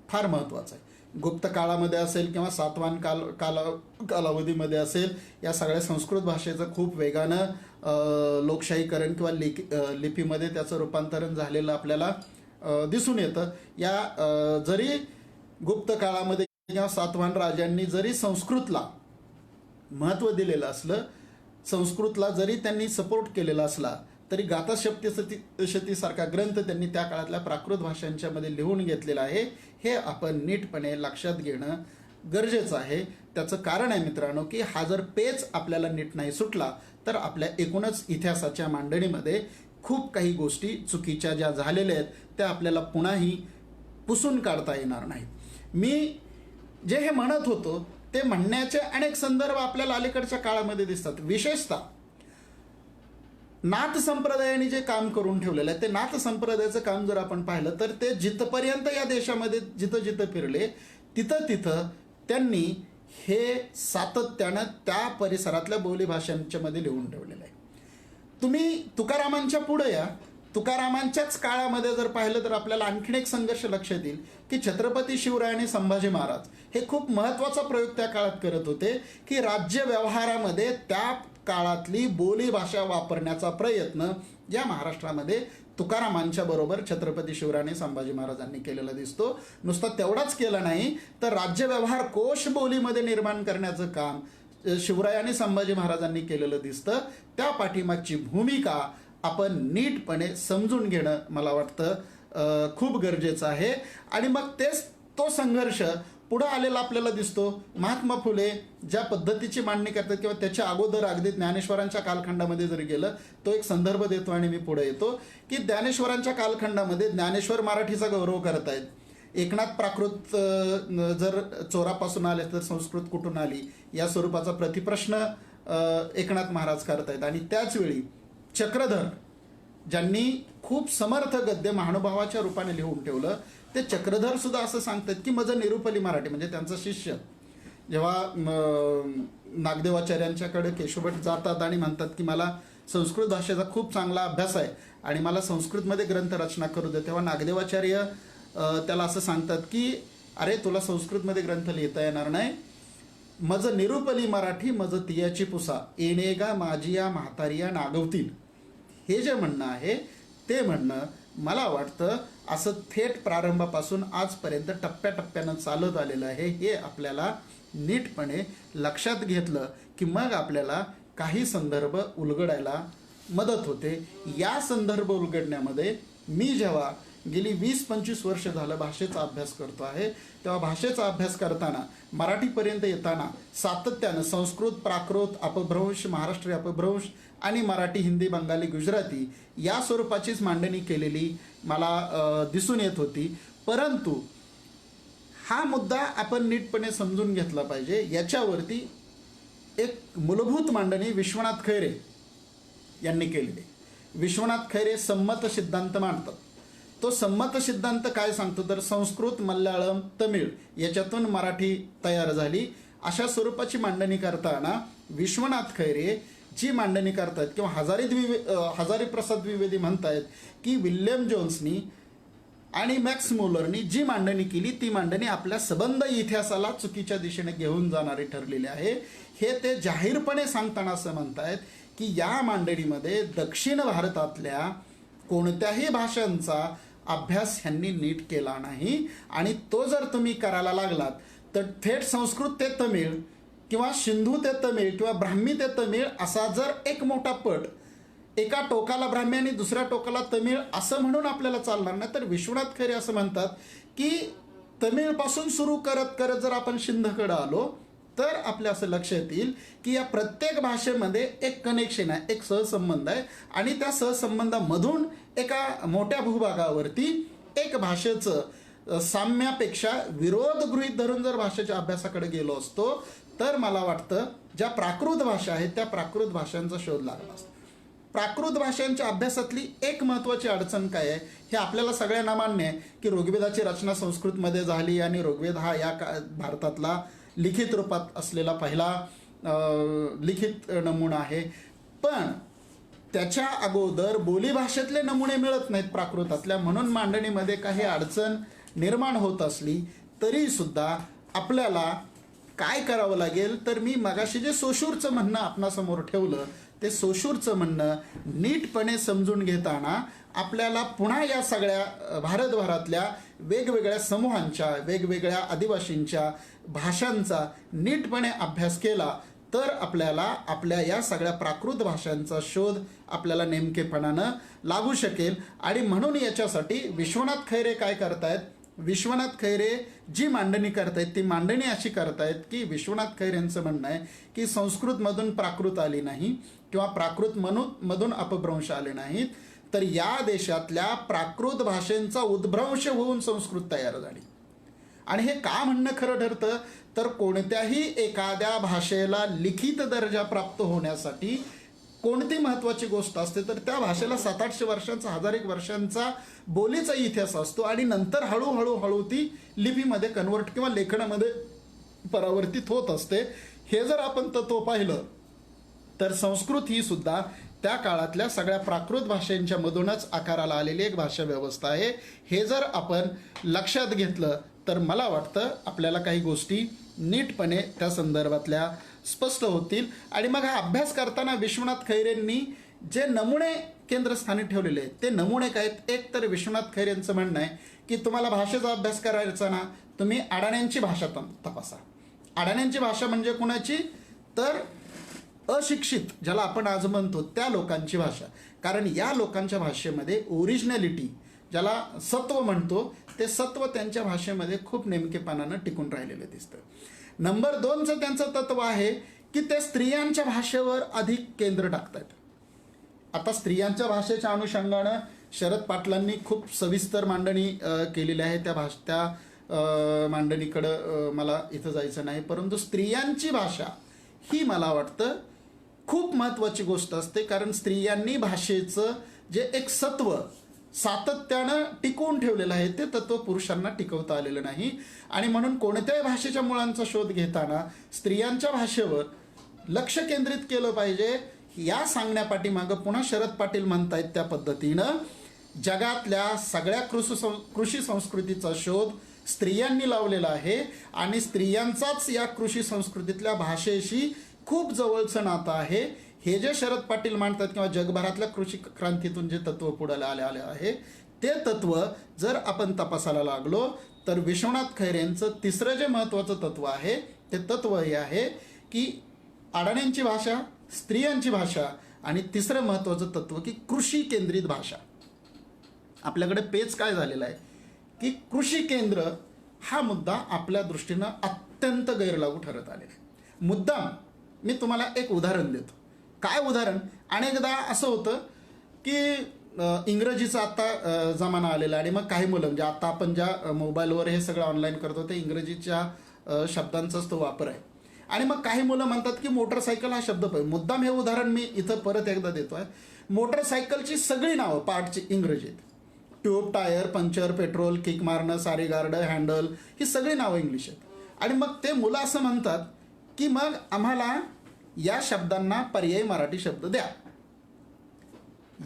फार महत्त्वाचं आहे. गुप्त काळामध्ये असेल किंवा सातवाहन कालावधीमध्ये असेल, या सगळ्या संस्कृत भाषेचं खूप वेगानं लोकशाहीकरण किंवा लिपीमध्ये त्याचं रूपांतरण झालेलं आपल्याला दिसून येतं. या जरी गुप्त काळामध्ये किंवा सातवाहन राजांनी जरी संस्कृतला महत्त्व दिलेलं असलं, संस्कृतला जरी त्यांनी सपोर्ट केलेला असला तरी गाथा सप्तशतीसारखा ग्रंथ त्यांनी त्या काळातल्या प्राकृत भाषांच्या मध्ये लिहून घेतलेला आहे. हे आपण नीटपणे लक्षात घेणं गरजेचं आहे. त्याचं कारण आहे मित्रांनो की हा जर पेच आपल्याला नीट नाही सुटला तर आपल्या एकूणच इतिहासाच्या मांडणीमध्ये खूप काही गोष्टी चुकीच्या ज्या झालेल्या आहेत त्या आपल्याला पुन्हाही पुसून काढता येणार नाहीत. मी जे हे म्हणत होतो ते म्हणण्याचे अनेक संदर्भ आपल्याला अलीकडच्या काळामध्ये दिसतात. विशेषतः नाथ संप्रदायाने जे काम करून ठेवलेलं आहे ते नाथ संप्रदायाचं काम जर आपण पाहिलं तर ते जिथपर्यंत या देशामध्ये जिथं फिरले तिथं त्यांनी हे सातत्यानं त्या परिसरातल्या बोलीभाषांच्या मध्ये लिहून ठेवलेलं आहे. तुम्ही तुकारामांच्या पुढे या, तुकारामांच्याच काळामध्ये जर पाहिलं तर आपल्याला आणखीन एक संघर्ष लक्षात येईल की छत्रपती शिवराय आणि संभाजी महाराज हे खूप महत्त्वाचा प्रयोग त्या काळात करत होते की राज्य व्यवहारामध्ये त्या काळातली बोली भाषा वापरण्याचा प्रयत्न या महाराष्ट्रामध्ये तुकारामांच्या बरोबर छत्रपती शिवराय आणि संभाजी महाराजांनी केलेला दिसतो. नुसता तेवढाच केलं नाही तर राज्य व्यवहार कोश बोलीमध्ये निर्माण करण्याचं काम शिवराय आणि संभाजी महाराजांनी केलेलं दिसतं. त्या पाठीमागची भूमिका आपण नीटपणे समजून घेणं मला वाटतं खूप गरजेचं आहे. आणि मग तो संघर्ष पुढे आलेला आपल्याला दिसतो. महात्मा फुले ज्या पद्धतीची मांडणी करतात किंवा त्याच्या अगोदर अगदी ज्ञानेश्वरांच्या कालखंडामध्ये जर गेलं तो एक संदर्भ देतो आणि मी पुढे येतो की ज्ञानेश्वरांच्या कालखंडामध्ये ज्ञानेश्वर मराठीचा गौरव करत आहेत. एकनाथ प्राकृत जर चोरापासून आले तर संस्कृत कुठून आली या स्वरूपाचा प्रतिप्रश्न एकनाथ महाराज करत आहेत. आणि त्याचवेळी चक्रधर ज्यांनी खूप समर्थ गद्य महानुभावाच्या रूपाने लिहून ठेवलं ते चक्रधर सुद्धा असं सांगतात की माझं निरुपली मराठी म्हणजे त्यांचा शिष्य जेव्हा नागदेवाचार्यांच्याकडे केशवभट जातात आणि म्हणतात की मला संस्कृत भाषेचा खूप चांगला अभ्यास आहे आणि मला संस्कृतमध्ये ग्रंथ रचना करू दे, तेव्हा नागदेवाचार्य त्याला असं सांगतात की अरे तुला संस्कृतमध्ये ग्रंथ लिहिता येणार नाही, माझं निरुपली मराठी माझं तियाची पुसा येणेगा माझिया म्हातारिया नागवतील. हे जे म्हणणं आहे ते म्हणणं मला वाटतं असं थेट प्रारंभापासून आजपर्यंत टप्प्याटप्प्यानं चालत आलेलं आहे. हे आपल्याला नीटपणे लक्षात घेतलं की मग आपल्याला काही संदर्भ उलगडायला मदत होते. या संदर्भ उलगडण्यामध्ये मी जेव्हा गेली 20-25 वर्ष झालं भाषेचा अभ्यास करतो आहे, तेव्हा भाषेचा अभ्यास करताना मराठीपर्यंत येताना सातत्यानं संस्कृत, प्राकृत, अपभ्रंश, महाराष्ट्रीय अपभ्रंश आणि मराठी, हिंदी, बंगाली, गुजराती या स्वरूपाचीच मांडणी केलेली मला दिसून येत होती. परंतु हा मुद्दा आपण नीटपणे समजून घेतला पाहिजे. याच्यावरती एक मूलभूत मांडणी विश्वनाथ खैरे यांनी केलेली. विश्वनाथ खैरे संमत सिद्धांत मांडतात. तो संमत सिद्धांत काय सांगतो तर संस्कृत, मल्याळम, तमिळ याच्यातून मराठी तयार झाली अशा स्वरूपाची मांडणी करताना विश्वनाथ खैरे जी मांडणी करतायत किंवा हजारी प्रसाद द्विवेदी म्हणतायत की विल्यम जोन्सनी आणि मॅक्स मुलरनी जी मांडणी केली ती मांडणी आपल्या सबंध इतिहासाला चुकीच्या दिशेने घेऊन जाणारी ठरलेली आहे. हे ते जाहीरपणे सांगताना असं म्हणतायत की या मांडणीमध्ये दक्षिण भारतातल्या कोणत्याही भाषांचा अभ्यास ह्यांनी नीट केला नाही आणि तो जर तुम्ही करायला लागलात तर थेट संस्कृत ते तमिळ किंवा सिंधू ते तमिळ किंवा ब्राह्मी ते तमिळ असा जर एक मोठा पट, एका टोकाला ब्राह्मी आणि दुसऱ्या टोकाला तमिळ असं म्हणून आपल्याला चालणार नाही. तर विश्वनाथ खैरे असं म्हणतात की तमिळपासून सुरू करत करत जर आपण सिंधकडे आलो तर आपल्या असं लक्षात येईल की या प्रत्येक भाषेमध्ये एक कनेक्शन आहे, एक सहसंबंध आहे आणि त्या सहसंबंधामधून एका मोठ्या भूभागावरती एक भाषेचं साम्यापेक्षा विरोध गृहीत धरून जर भाषेच्या अभ्यासाकडे गेलो असतो तर मला वाटतं ज्या प्राकृत भाषा आहेत त्या प्राकृत भाषांचा शोध लागला असतो. प्राकृत भाषांच्या अभ्यासातली एक महत्त्वाची अडचण काय आहे हे आपल्याला सगळ्यांना मान्य आहे की ऋग्वेदाची रचना संस्कृतमध्ये झाली आणि ऋग्वेद हा या भारतातला लिखित रूपात असलेला पहिला लिखित नमुना आहे. पण त्याच्या अगोदर बोलीभाषेतले नमुने मिळत नाहीत प्राकृतातल्या, म्हणून मांडणीमध्ये काही अडचण निर्माण होत असली तरी सुद्धा आपल्याला काय करावं लागेल तर मी मगाशी जे सोशूरचं म्हणणं आपणासमोर ठेवलं ते सोशूरचं म्हणणं नीटपणे समजून घेताना आपल्याला पुन्हा या सगळ्या भारतभरातल्या वेगवेगळ्या समूहांच्या, वेगवेगळ्या आदिवासींच्या भाषांचा नीटपणे अभ्यास केला तर आपल्याला आपल्या या सगळ्या प्राकृत भाषांचा शोध आपल्याला नेमकेपणानं लागू शकेल. आणि म्हणून याच्यासाठी विश्वनाथ खैरे काय करतायत, विश्वनाथ खैरे जी मांडणी करतायत ती मांडणी अशी करतायत की विश्वनाथ खैरेंचं म्हणणं आहे की संस्कृतमधून प्राकृत आली नाही किंवा प्राकृत मधून अपभ्रंश आले नाहीत, तर या देशातल्या प्राकृत भाषेंचा उद्भ्रंश होऊन संस्कृत तयार झाली. आणि हे का म्हणणं खरं ठरतं तर कोणत्याही एखाद्या भाषेला लिखित दर्जा प्राप्त होण्यासाठी कोणती महत्त्वाची गोष्ट असते तर त्या भाषेला 700-800 वर्षांचा, 1000 वर्षांचा बोलीचा इतिहास असतो आणि नंतर हळूहळू ती लिपीमध्ये कन्वर्ट किंवा लेखनामध्ये परावर्तित होत असते. हे जर आपण तत्व पाहिलं तर संस्कृत ही सुद्धा त्या काळातल्या सगळ्या प्राकृत भाषांच्या मधूनच आकाराला आलेली एक भाषा व्यवस्था आहे. हे जर आपण लक्षात घेतलं तर मला वाटतं आपल्याला काही गोष्टी नीटपणे त्या संदर्भातल्या स्पष्ट होतील. आणि मग हा अभ्यास करताना विश्वनाथ खैरेंनी जे नमुने केंद्रस्थानी ठेवलेले आहेत ते नमुने काय आहेत. एक तर विश्वनाथ खैरेंचं म्हणणं आहे की तुम्हाला भाषेचा अभ्यास करायचा ना तुम्ही अडाण्यांची भाषा तपासा. अडाण्यांची भाषा म्हणजे कुणाची तर अशिक्षित ज्याला आपण आज म्हणतो त्या लोकांची भाषा. कारण या लोकांच्या भाषेमध्ये ओरिजिनॅलिटी ज्याला सत्व म्हणतो ते सत्व त्यांच्या भाषेमध्ये खूप नेमकेपणानं टिकून राहिलेलं दिसतं. नंबर 2चं त्यांचं तत्व आहे की ते स्त्रियांच्या भाषेवर अधिक केंद्र टाकतात. आता स्त्रियांच्या भाषेच्या अनुषंगानं शरद पाटलांनी खूप सविस्तर मांडणी केलेली आहे. त्या मांडणीकडं मला इथं जायचं नाही, परंतु स्त्रियांची भाषा ही मला वाटतं खूप महत्त्वाची गोष्ट असते. कारण स्त्रियांनी भाषेचं जे एक सत्व सातत्यानं टिकवून ठेवलेलं आहे ते तत्व पुरुषांना टिकवता आलेलं नाही. आणि म्हणून कोणत्याही भाषेच्या मुळांचा शोध घेताना स्त्रियांच्या भाषेवर लक्ष केंद्रित केलं पाहिजे. या सांगण्यापाठीमागं पुन्हा शरद पाटील म्हणतायत त्या पद्धतीनं जगातल्या सगळ्या कृषी संस्कृतीचा शोध स्त्रियांनी लावलेला आहे आणि स्त्रियांचाच या कृषी संस्कृतीतल्या भाषेशी खूप जवळचं नातं आहे. हे जे शरद पाटील मांडतात किंवा जगभरातल्या कृषी क्रांतीतून जे तत्व पुढे आले आहे ते तत्व जर आपण तपासायला लागलो तर विश्वनाथ खैरेंचं तिसरं जे महत्त्वाचं तत्व आहे ते तत्व हे आहे की अडाण्यांची भाषा, स्त्रियांची भाषा आणि तिसरं महत्त्वाचं तत्व की कृषी केंद्रित भाषा. आपल्याकडे पेच काय झालेला आहे की कृषी केंद्र हा मुद्दा आपल्या दृष्टीनं अत्यंत गैरलागू ठरत आलेला आहे. मुद्दाम मी तुम्हाला एक उदाहरण देतो. काय उदाहरण? अनेकदा असं होतं की इंग्रजीचा आत्ता जमाना आलेला आणि मग काही मुलं म्हणजे आता आपण ज्या मोबाईलवर हे सगळं ऑनलाईन करतो ते इंग्रजीच्या शब्दांचाच तो वापर आहे. आणि मग काही मुलं म्हणतात की मोटरसायकल हा शब्द पाहिजे. मुद्दाम हे उदाहरण मी इथं परत एकदा देतो आहे. मोटरसायकलची सगळी नावं पार्टची इंग्रजीत. Tube, tyre, puncture, petrol, kick मारणं, सारी गार्ड, हँडल ही सगळी नावं इंग्लिश आहेत. आणि मग ते मुलं असं म्हणतात की मग आम्हाला या शब्दांना पर्यायी मराठी शब्द द्या.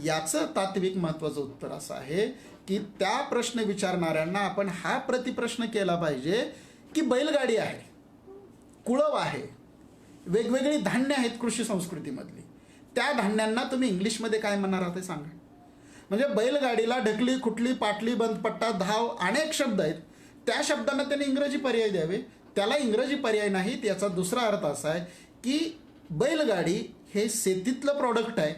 याचं तात्विक महत्त्वाचं उत्तर असं आहे की त्या प्रश्न विचारणाऱ्यांना आपण हा प्रतिप्रश्न केला पाहिजे की बैलगाडी आहे, कुळव आहे, वेगवेगळी धान्य आहेत कृषी संस्कृतीमधली, त्या धान्यांना तुम्ही इंग्लिशमध्ये काय म्हणणार आहात ते सांगा. म्हणजे बैलगाडीला ढकली, खुटली, पाटली, बंदपट्टा, धाव अनेक शब्द आहेत. त्या शब्दांना त्यांनी इंग्रजी पर्याय द्यावे. त्याला इंग्रजी पर्याय नाहीत. याचा दुसरा अर्थ असा आहे की बैलगाडी हे शेतीतलं प्रॉडक्ट आहे,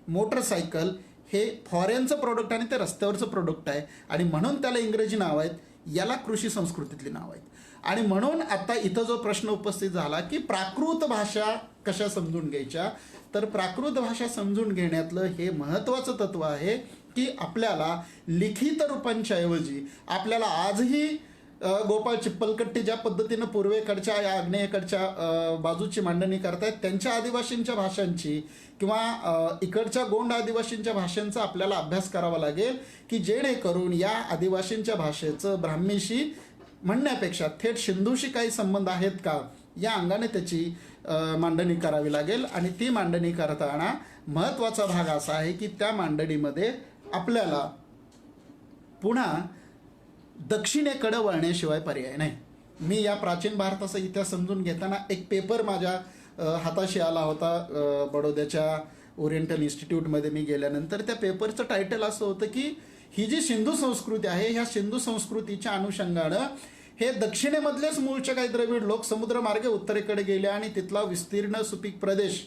मोटरसायकल हे फॉरेनचं प्रोडक्ट आणि ते रस्त्यावरचं प्रोडक्ट आहे आणि म्हणून त्याला इंग्रजी नाव आहेत. याला कृषी संस्कृतीतली नाव आहेत. आणि म्हणून आता इथं जो प्रश्न उपस्थित झाला की प्राकृत भाषा कशा समजून घ्यायच्या, तर प्राकृत भाषा समजून घेण्यातलं हे महत्त्वाचं तत्व आहे की आपल्याला लिखित रूपांच्या ऐवजी आपल्याला आजही गोपाळ चिप्पलकट्टी ज्या पद्धतीनं पूर्वेकडच्या या आग्नेयेकडच्या बाजूची मांडणी करतायत त्यांच्या आदिवासींच्या भाषांची किंवा इकडच्या गोंड आदिवासींच्या भाषांचा आपल्याला अभ्यास करावा लागेल की जेणेकरून या आदिवासींच्या भाषेचं ब्राह्मीशी म्हणण्यापेक्षा थेट सिंधूशी काही संबंध आहेत का या अंगाने त्याची मांडणी करावी लागेल. आणि ती मांडणी करताना महत्त्वाचा भाग असा आहे की त्या मांडणीमध्ये आपल्याला पुन्हा दक्षिणेकडे वळण्याशिवाय पर्याय नाही. मी या प्राचीन भारताचा इतिहास समजून घेताना एक पेपर माझ्या हाताशी आला होता बडोद्याच्या ओरिएंटल इन्स्टिट्यूटमध्ये मी गेल्यानंतर. त्या पेपरचं टायटल असं होतं की ही जी सिंधू संस्कृती आहे ह्या सिंधू संस्कृतीच्या अनुषंगानं हे दक्षिणेमधलेच मूळचे काही द्रविड लोक समुद्रमार्गे उत्तरेकडे गेले आणि तिथला विस्तीर्ण सुपीक प्रदेश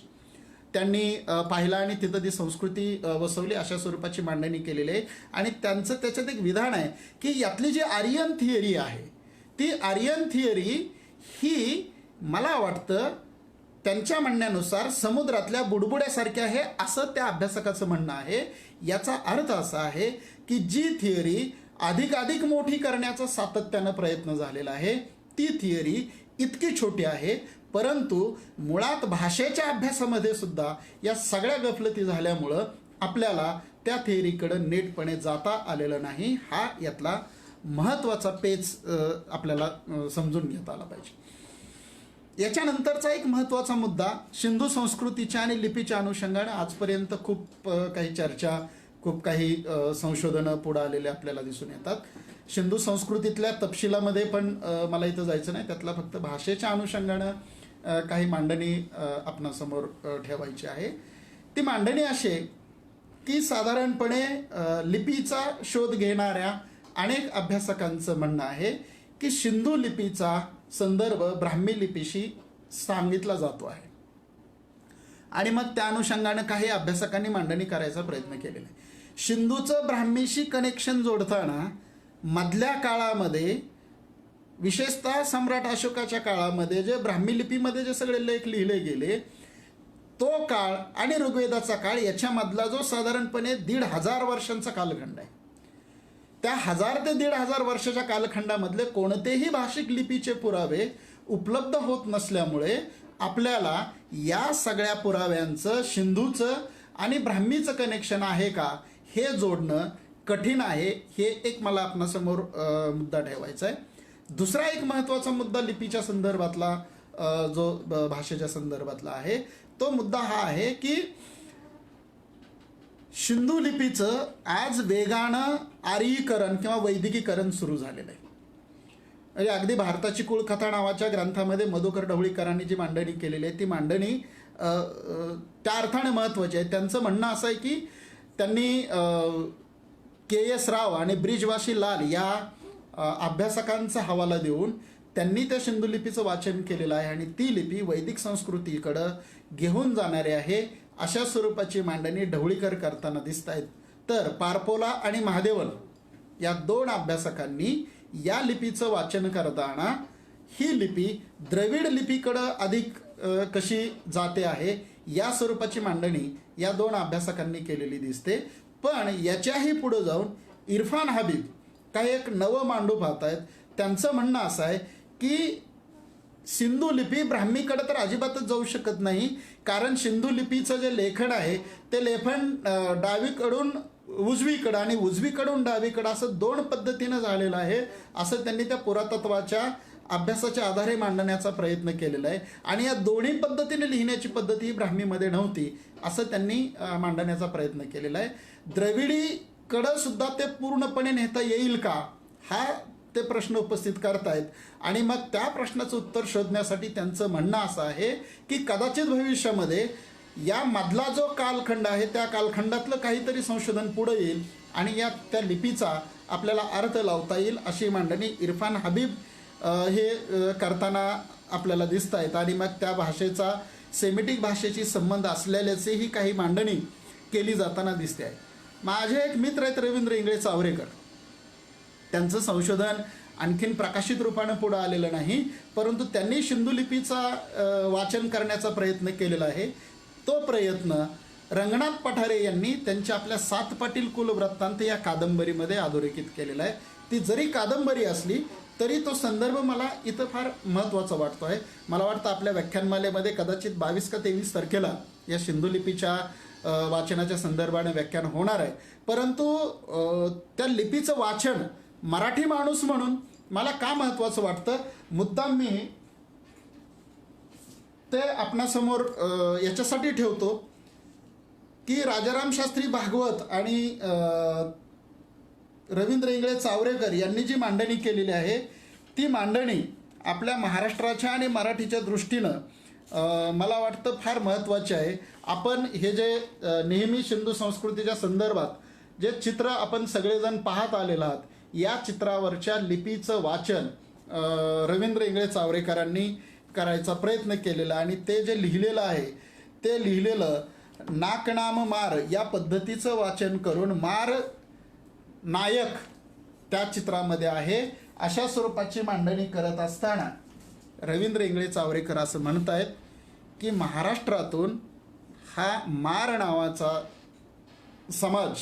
त्यांनी पाहिला आणि तिथं ती संस्कृती वसवली अशा स्वरूपाची मांडणी केलेली आहे. आणि त्यांचं त्याच्यात एक विधान आहे की यातली जी आर्यन थिअरी आहे ती आर्यन थिअरी ही मला वाटतं त्यांच्या म्हणण्यानुसार समुद्रातल्या बुडबुड्यासारखी आहे असं त्या अभ्यासकाचं म्हणणं आहे. याचा अर्थ असा आहे की जी थिअरी अधिकाधिक मोठी करण्याचा सातत्यानं प्रयत्न झालेला आहे ती थिअरी इतकी छोटी आहे, परंतु मुळात भाषेच्या अभ्यासामध्ये सुद्धा या सगळ्या गफलती झाल्यामुळं आपल्याला त्या थिअरीकडं नीटपणे जाता आलेलं नाही. हा यातला महत्त्वाचा पेच आपल्याला समजून घेता आला पाहिजे. याच्यानंतरचा एक महत्त्वाचा मुद्दा सिंधू संस्कृतीच्या आणि लिपीच्या अनुषंगाने आजपर्यंत खूप काही चर्चा, खूप काही संशोधनं पुढे आलेले आपल्याला दिसून येतात. सिंधू संस्कृतीतल्या तपशिलामध्ये पण मला इथं जायचं नाही, त्यातला फक्त भाषेच्या अनुषंगानं काही मांडणी आपणासमोर ठेवायची आहे. ती मांडणी अशी आहे की साधारणपणे लिपीचा शोध घेणाऱ्या अनेक अभ्यासकांचं म्हणणं आहे की सिंधू लिपीचा संदर्भ ब्राह्मी लिपीशी सांगितला जातो आहे. आणि मग त्या अनुषंगानं काही अभ्यासकांनी मांडणी करायचा प्रयत्न केलेला आहे. सिंधूचं ब्राह्मीशी कनेक्शन जोडताना मधल्या काळामध्ये विशेषतः सम्राट अशोकाच्या काळामध्ये जे ब्राह्मी लिपीमध्ये जे सगळे लेख लिहिले गेले तो काळ आणि ऋग्वेदाचा काळ याच्यामधला जो साधारणपणे 1500 वर्षांचा कालखंड आहे, त्या 1000 ते 1500 वर्षाच्या कालखंडामधले कोणतेही भाषिक लिपीचे पुरावे उपलब्ध होत नसल्यामुळे आपल्याला या सगळ्या पुराव्यांचं सिंधूचं आणि ब्राह्मीचं कनेक्शन आहे का हे जोडणं कठीण आहे. हे एक मला आपणासमोर मुद्दा ठेवायचा आहे. दुसरा एक महत्त्वाचा मुद्दा लिपीच्या संदर्भातला जो भाषेच्या संदर्भातला आहे तो मुद्दा हा आहे की सिंधू लिपीचं आज वेगानं आर्यीकरण किंवा वैदिकीकरण सुरू झालेलं आहे. म्हणजे अगदी भारताची कुळकथा नावाच्या ग्रंथामध्ये मधुकर ढवळीकरांनी जी मांडणी केलेली आहे ती मांडणी त्या अर्थाने महत्त्वाची आहे. त्यांचं म्हणणं असं आहे की त्यांनी KS राव आणि ब्रिजवासी लाल या अभ्यासकांचा हवाला देऊन त्यांनी त्या सिंधू लिपीचं वाचन केलेलं आहे आणि ती लिपी वैदिक संस्कृतीकडं घेऊन जाणारी आहे. अशा स्वरूपाची मांडणी ढवळीकर करताना दिसत आहेत. तर पारपोला आणि महादेवन या 2 अभ्यासकांनी या लिपीचं वाचन करताना ही लिपी द्रविड लिपीकडं अधिक कशी जाते आहे या स्वरूपाची मांडणी या 2 अभ्यासकांनी केलेली दिसते. पण याच्याही पुढे जाऊन इरफान हबीब काही एक नवं मांडू पाहत आहेत. त्यांचं म्हणणं असं आहे की सिंधू लिपी ब्राह्मीकडे तर अजिबातच जाऊ शकत नाही, कारण सिंधू लिपीचं जे लेखन आहे ते लेखन डावीकडून उजवीकडं आणि उजवीकडून डावीकडं असं 2 पद्धतीनं झालेलं आहे, असं त्यांनी त्या पुरातत्वाच्या अभ्यासाच्या आधारे मांडण्याचा प्रयत्न केलेला आहे. आणि या दोन्ही पद्धतीने लिहिण्याची पद्धती ही ब्राह्मीमध्ये नव्हती असं त्यांनी मांडण्याचा प्रयत्न केलेला आहे. द्रविडीकडं सुद्धा ते पूर्णपणे नेता येईल का हा ते प्रश्न उपस्थित करतायत. आणि मग त्या प्रश्नाचं उत्तर शोधण्यासाठी त्यांचं म्हणणं असं आहे की कदाचित भविष्यामध्ये या मधला जो कालखंड आहे त्या कालखंडातलं काहीतरी संशोधन पुढे येईल आणि या त्या लिपीचा आपल्याला अर्थ लावता येईल अशी मांडणी इरफान हबीब हे करताना आपल्याला दिसत आहेत. आणि मग त्या भाषेचा सेमिटिक भाषेशी संबंध असलेल्याचीही काही मांडणी केली जाताना दिसते आहे. माझे एक मित्र आहेत रवींद्र इंगळे चावरेकर. त्यांचं संशोधन आणखीन प्रकाशित रूपानं पुढं आलेलं नाही, परंतु त्यांनी सिंधू लिपीचा वाचन करण्याचा प्रयत्न केलेला आहे. तो प्रयत्न रंगनाथ पठारे यांनी त्यांच्या आपल्या 7 पाटील कुलवृत्तांत या कादंबरीमध्ये अधोरेखित केलेला आहे. ती जरी कादंबरी असली तरी तो संदर्भ मला इथं फार महत्त्वाचा वाटतो आहे. मला वाटतं आपल्या व्याख्यानमालेमध्ये कदाचित 22 का 23 तारखेला या सिंधू लिपीच्या वाचनाच्या संदर्भाने व्याख्यान होणार आहे. परंतु त्या लिपीचं वाचन मराठी माणूस म्हणून मला का महत्त्वाचं वाटतं, मुद्दाम मी ते आपणासमोर याच्यासाठी ठेवतो की राजाराम शास्त्री भागवत आणि रवींद्र इंगळे चावरेकर यांनी जी मांडणी केलेली आहे ती मांडणी आपल्या महाराष्ट्राच्या आणि मराठीच्या दृष्टीनं मला वाटतं फार महत्त्वाची आहे. आपण हे जे नेहमी सिंधू संस्कृतीच्या संदर्भात जे चित्र आपण सगळेजण पाहत आलेलो आहात, या चित्रावरच्या लिपीचं वाचन रवींद्र इंगळे चावरेकरांनी करायचा प्रयत्न केलेला आणि ते जे लिहिलेलं आहे ते लिहिलेलं नाकनाम मार या पद्धतीचं वाचन करून मार नायक त्या चित्रामध्ये आहे अशा स्वरूपाची मांडणी करत असताना रवींद्र इंगळे चावरेकर असं म्हणत आहेत की महाराष्ट्रातून हा मार नावाचा समाज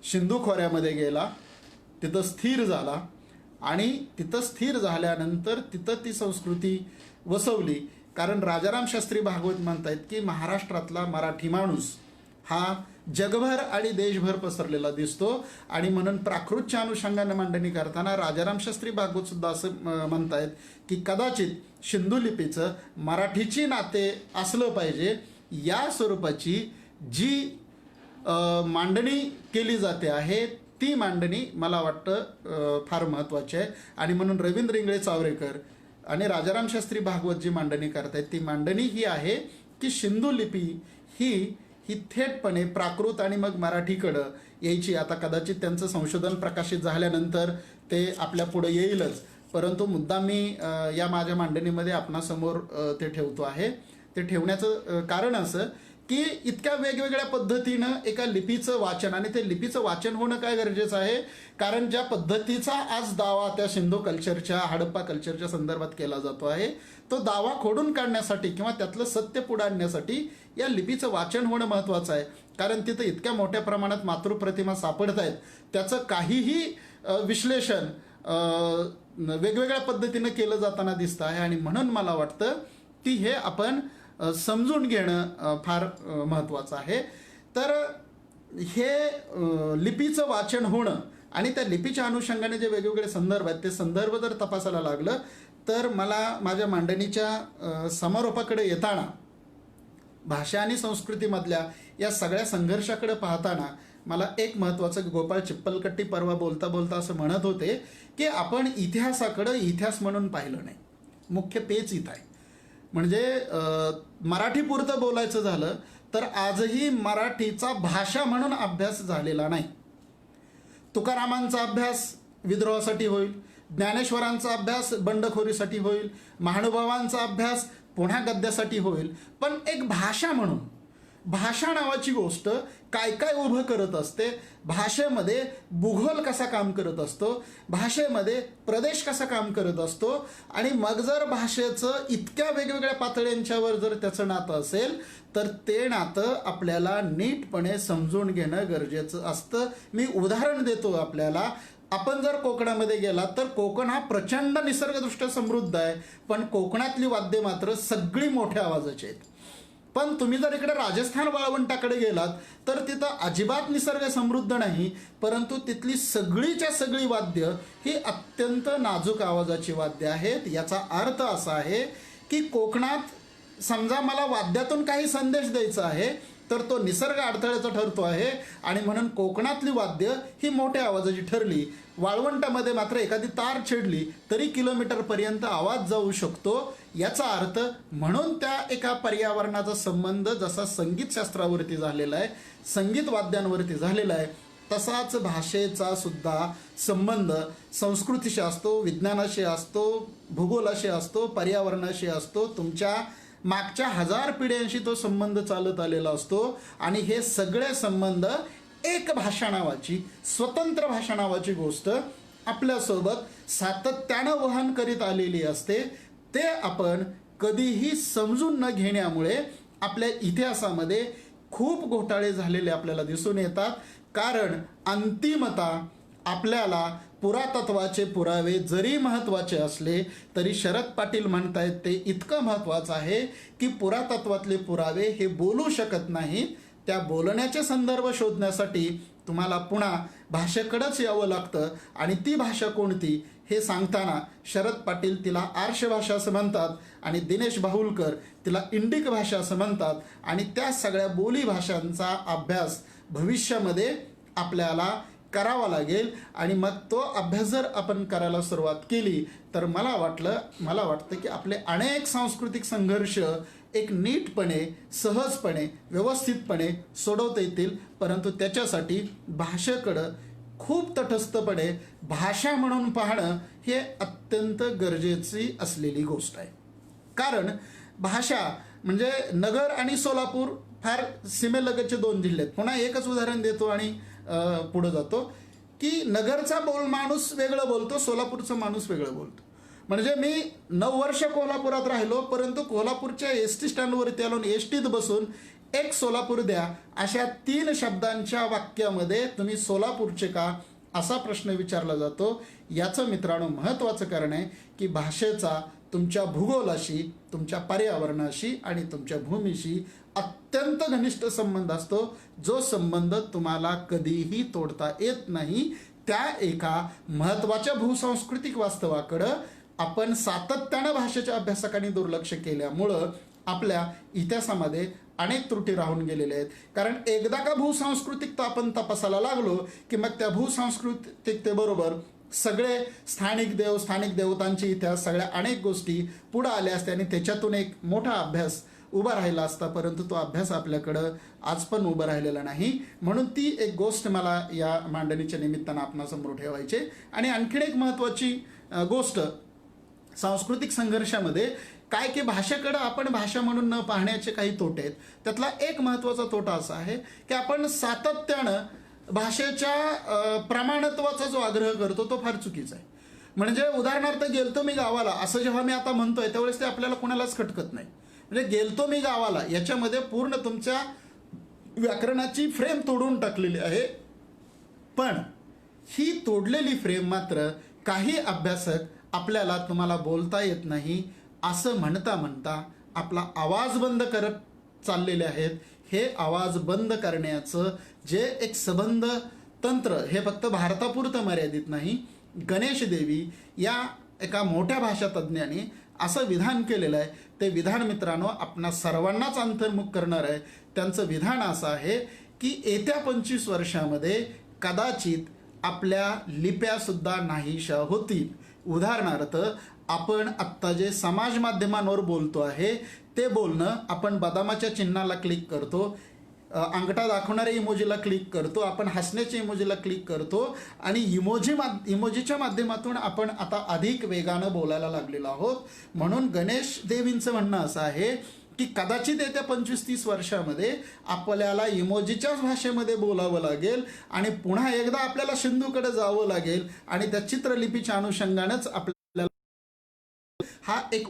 सिंधू खोऱ्यामध्ये गेला, तिथं स्थिर झाला आणि तिथं स्थिर झाल्यानंतर तिथं ती संस्कृती वसवली. कारण राजाराम शास्त्री भागवत म्हणतायत की महाराष्ट्रातला मराठी माणूस हा जगभर आणि देशभर पसरलेला दिसतो आणि म्हणून प्राकृतच्या अनुषंगाने मांडणी करताना राजाराम शास्त्री भागवत सुद्धा असं म्हणतायत की कदाचित सिंधू लिपीचं मराठीची नाते असलं पाहिजे या स्वरूपाची जी मांडणी केली जाते आहे ती मांडणी मला वाटतं फार महत्त्वाची आहे. आणि म्हणून रवींद्र इंगळे चावरेकर आणि राजाराम शास्त्री भागवत जी मांडणी करतायत ती मांडणी ही आहे की सिंधू लिपी ही थेटपणे प्राकृत आणि मग मराठीकडं यायची. आता कदाचित त्यांचं संशोधन प्रकाशित झाल्यानंतर ते आपल्या पुढे येईलच, परंतु मुद्दा मी या माझ्या मांडणीमध्ये आपणासमोर ते ठेवतो आहे. ते ठेवण्याचं कारण असं की इतक्या वेगवेगळ्या पद्धतीनं एका लिपीचं वाचन आणि ते लिपीचं वाचन होणं काय गरजेचं आहे, कारण ज्या पद्धतीचा आज दावा त्या सिंधू कल्चरच्या हडप्पा कल्चरच्या संदर्भात केला जातो आहे तो दावा खोडून काढण्यासाठी किंवा त्यातलं सत्य पुढे आणण्यासाठी या लिपीचं वाचन होणं महत्त्वाचं आहे. कारण तिथं इतक्या मोठ्या प्रमाणात मातृप्रतिमा सापडत आहेत, त्याचं काहीही विश्लेषण वेगवेगळ्या पद्धतीनं केलं जाताना दिसतं आहे. आणि म्हणून मला वाटतं की हे आपण समजून घेणं फार महत्त्वाचं आहे. तर हे लिपीचं वाचन होणं आणि त्या लिपीच्या अनुषंगाने जे वेगवेगळे संदर्भ आहेत ते संदर्भ जर तपासायला लागलं तर मला माझ्या मांडणीच्या समारोपाकडे येताना भाषा आणि संस्कृतीमधल्या या सगळ्या संघर्षाकडे पाहताना मला एक महत्त्वाचं गोपाळ चिप्पलकट्टी परवा बोलता बोलता असं म्हणत होते की आपण इतिहासाकडं इतिहास म्हणून पाहिलं नाही, मुख्य पेच इथं आहे. म्हणजे मराठीपुरतं बोलायचं झालं तर आजही मराठीचा भाषा म्हणून अभ्यास झालेला नाही. तुकारामांचा अभ्यास विद्रोहासाठी होईल, ज्ञानेश्वरांचा अभ्यास बंडखोरीसाठी होईल, महानुभावांचा अभ्यास पुन्हा गद्यासाठी होईल, पण एक भाषा म्हणून भाषा नावाची गोष्ट काय काय उभं करत असते, भाषेमध्ये भूगोल कसा काम करत असतो, भाषेमध्ये प्रदेश कसा काम करत असतो, आणि मग जर भाषेचं इतक्या वेगवेगळ्या पातळ्यांच्यावर जर त्याचं नातं असेल तर ते नातं आपल्याला नीटपणे समजून घेणं गरजेचं असतं. मी उदाहरण देतो आपल्याला. आपण जर कोकणामध्ये गेलात तर कोकण हा प्रचंड निसर्गदृष्ट्या समृद्ध आहे, पण कोकणातली वाद्य मात्र सगळी मोठ्या आवाजाची आहेत. पण तुम्ही जर इकडे राजस्थान वाळवंटाकडे गेलात तर तिथं अजिबात निसर्ग समृद्ध नाही, परंतु तिथली सगळीच्या सगळी वाद्य ही अत्यंत नाजूक आवाजाची वाद्य आहेत. याचा अर्थ असा आहे की कोकणात समजा मला वाद्यातून काही संदेश द्यायचा आहे तर तो निसर्ग अडथळ्याचा ठरतो आहे, आणि म्हणून कोकणातली वाद्य ही मोठ्या आवाजाची ठरली. वाळवंटामध्ये मात्र एखादी तार छेडली तरी किलोमीटरपर्यंत आवाज जाऊ शकतो. याचा अर्थ म्हणून त्या एका पर्यावरणाचा संबंध जसा संगीतशास्त्रावरती झालेला आहे, संगीत वाद्यांवरती झालेला आहे, तसाच भाषेचा सुद्धा संबंध संस्कृतीशी असतो, विज्ञानाशी असतो, भूगोलाशी असतो, पर्यावरणाशी असतो. तुमच्या मागच्या 1000 पिढ्यांशी तो संबंध चालत आलेला असतो, आणि हे सगळे संबंध एक भाषा नावाची, स्वतंत्र भाषा नावाची गोष्ट आपल्यासोबत सातत्यानं वहन करीत आलेली असते. ते आपण कधीही समजून न घेण्यामुळे आपल्या इतिहासामध्ये खूप घोटाळे झालेले आपल्याला दिसून येतात. कारण अंतिमतः आपल्याला पुरातत्वाचे पुरावे जरी महत्त्वाचे असले तरी शरद पाटील म्हणतायत ते इतकं महत्त्वाचं आहे की पुरातत्वातले पुरावे हे बोलू शकत नाहीत. त्या बोलण्याचे संदर्भ शोधण्यासाठी तुम्हाला पुन्हा भाषेकडेच यावं लागतं, आणि ती भाषा कोणती हे सांगताना शरद पाटील तिला आर्ष भाषा असं म्हणतात, आणि दिनेश बाहुलकर तिला इंडिक भाषा असं म्हणतात. आणि त्या सगळ्या बोली भाषांचा अभ्यास भविष्यामध्ये आपल्याला करावा लागेल, आणि मग तो अभ्यास जर आपण करायला सुरुवात केली तर मला वाटतं की आपले अनेक सांस्कृतिक संघर्ष एक नीटपणे, सहजपणे, व्यवस्थितपणे सोडवता येतील. परंतु त्याच्यासाठी भाषेकडं खूप तटस्थपणे भाषा म्हणून पाहणं हे अत्यंत गरजेची असलेली गोष्ट आहे. कारण भाषा म्हणजे नगर आणि सोलापूर फार सीमेलगतचे 2 जिल्हे आहेत. पुन्हा एकच उदाहरण देतो आणि पुढे जातो की नगरचा माणूस वेगळं बोलतो, सोलापूरचा माणूस वेगळं बोलतो. म्हणजे मी 9 वर्ष कोल्हापुरात राहिलो, परंतु कोल्हापूरच्या एसटी स्टँडवरती आलो, एसटीत बसून एक सोलापूर द्या अशा 3 शब्दांच्या वाक्यामध्ये तुम्ही सोलापूरचे का असा प्रश्न विचारला जातो. याचं मित्रांनो महत्त्वाचं कारण आहे की भाषेचा तुमच्या भूगोलाशी, तुमच्या पर्यावरणाशी आणि तुमच्या भूमीशी अत्यंत घनिष्ठ संबंध असतो, जो संबंध तुम्हाला कधीही तोडता येत नाही. त्या एका महत्त्वाच्या भूसांस्कृतिक वास्तवाकडं आपण सातत्यानं भाषेच्या अभ्यासकांनी दुर्लक्ष केल्यामुळं आपल्या इतिहासामध्ये अनेक त्रुटी राहून गेलेल्या आहेत. कारण एकदा का भूसांस्कृतिकता आपण तपासायला लागलो की मग त्या भूसांस्कृतिकतेबरोबर सगळे स्थानिक देवतांचे इतिहास, सगळ्या अनेक गोष्टी पुढे आल्या असत्या आणि त्याच्यातून एक मोठा अभ्यास उभा राहिला असता. परंतु तो अभ्यास आपल्याकडं आज पण उभा राहिलेला नाही. म्हणून ती एक गोष्ट मला या मांडणीच्या निमित्तानं आपणासमोर ठेवायचे. आणि आणखीन एक महत्त्वाची गोष्ट सांस्कृतिक संघर्षामध्ये काय की भाषेकडं आपण भाषा म्हणून न पाहण्याचे काही तोटे आहेत. त्यातला एक महत्त्वाचा तोटा असा आहे की आपण सातत्यानं भाषेच्या प्रमाणत्वाचा जो आग्रह करतो तो फार चुकीचा आहे. म्हणजे उदाहरणार्थ गेलतो मी गावाला असं जेव्हा मी आता म्हणतोय त्यावेळेस ते आपल्याला कोणालाच खटकत नाही. म्हणजे गेलतो मी गावाला याच्यामध्ये पूर्ण तुमच्या व्याकरणाची फ्रेम तोडून टाकलेली आहे. पण ही तोडलेली फ्रेम मात्र काही अभ्यासक आपल्याला तुम्हाला बोलता येत नाही असं म्हणता म्हणता आपला आवाज बंद करत चाललेले आहेत. हे आवाज बंद करण्याचं जे एक सबंध तंत्र हे फक्त भारतापुरतं मर्यादित नाही. गणेश देवी या एका मोठ्या भाषा तज्ज्ञाने असं विधान केलेलं आहे. ते विधान मित्रांनो आपणा सर्वांनाच अंतर्मुख करणार आहे. त्यांचं विधान असं आहे की येत्या 25 वर्षामध्ये कदाचित आपल्या लिप्यासुद्धा नाहीशा होतील. उदाहरणार्थ आपण आत्ता जे समाज माध्यमांवर बोलतो आहे ते बोलणं आपण बदामाच्या चिन्हाला क्लिक करतो, अंगठा दाखवणाऱ्या इमोजीला क्लिक करतो, आपण हसण्याच्या इमोजीला क्लिक करतो आणि इमोजीच्या माध्यमातून आपण आता अधिक वेगानं बोलायला लागलेलो आहोत. म्हणून गणेश देवींचं म्हणणं असं आहे की कदाचित येत्या 25-30 वर्षामध्ये आपल्याला इमोजीच्याच भाषेमध्ये बोलावं लागेल आणि पुन्हा एकदा आपल्याला सिंधूकडे जावं लागेल आणि त्या चित्रलिपीच्या अनुषंगानेच आपल्याला हा एक.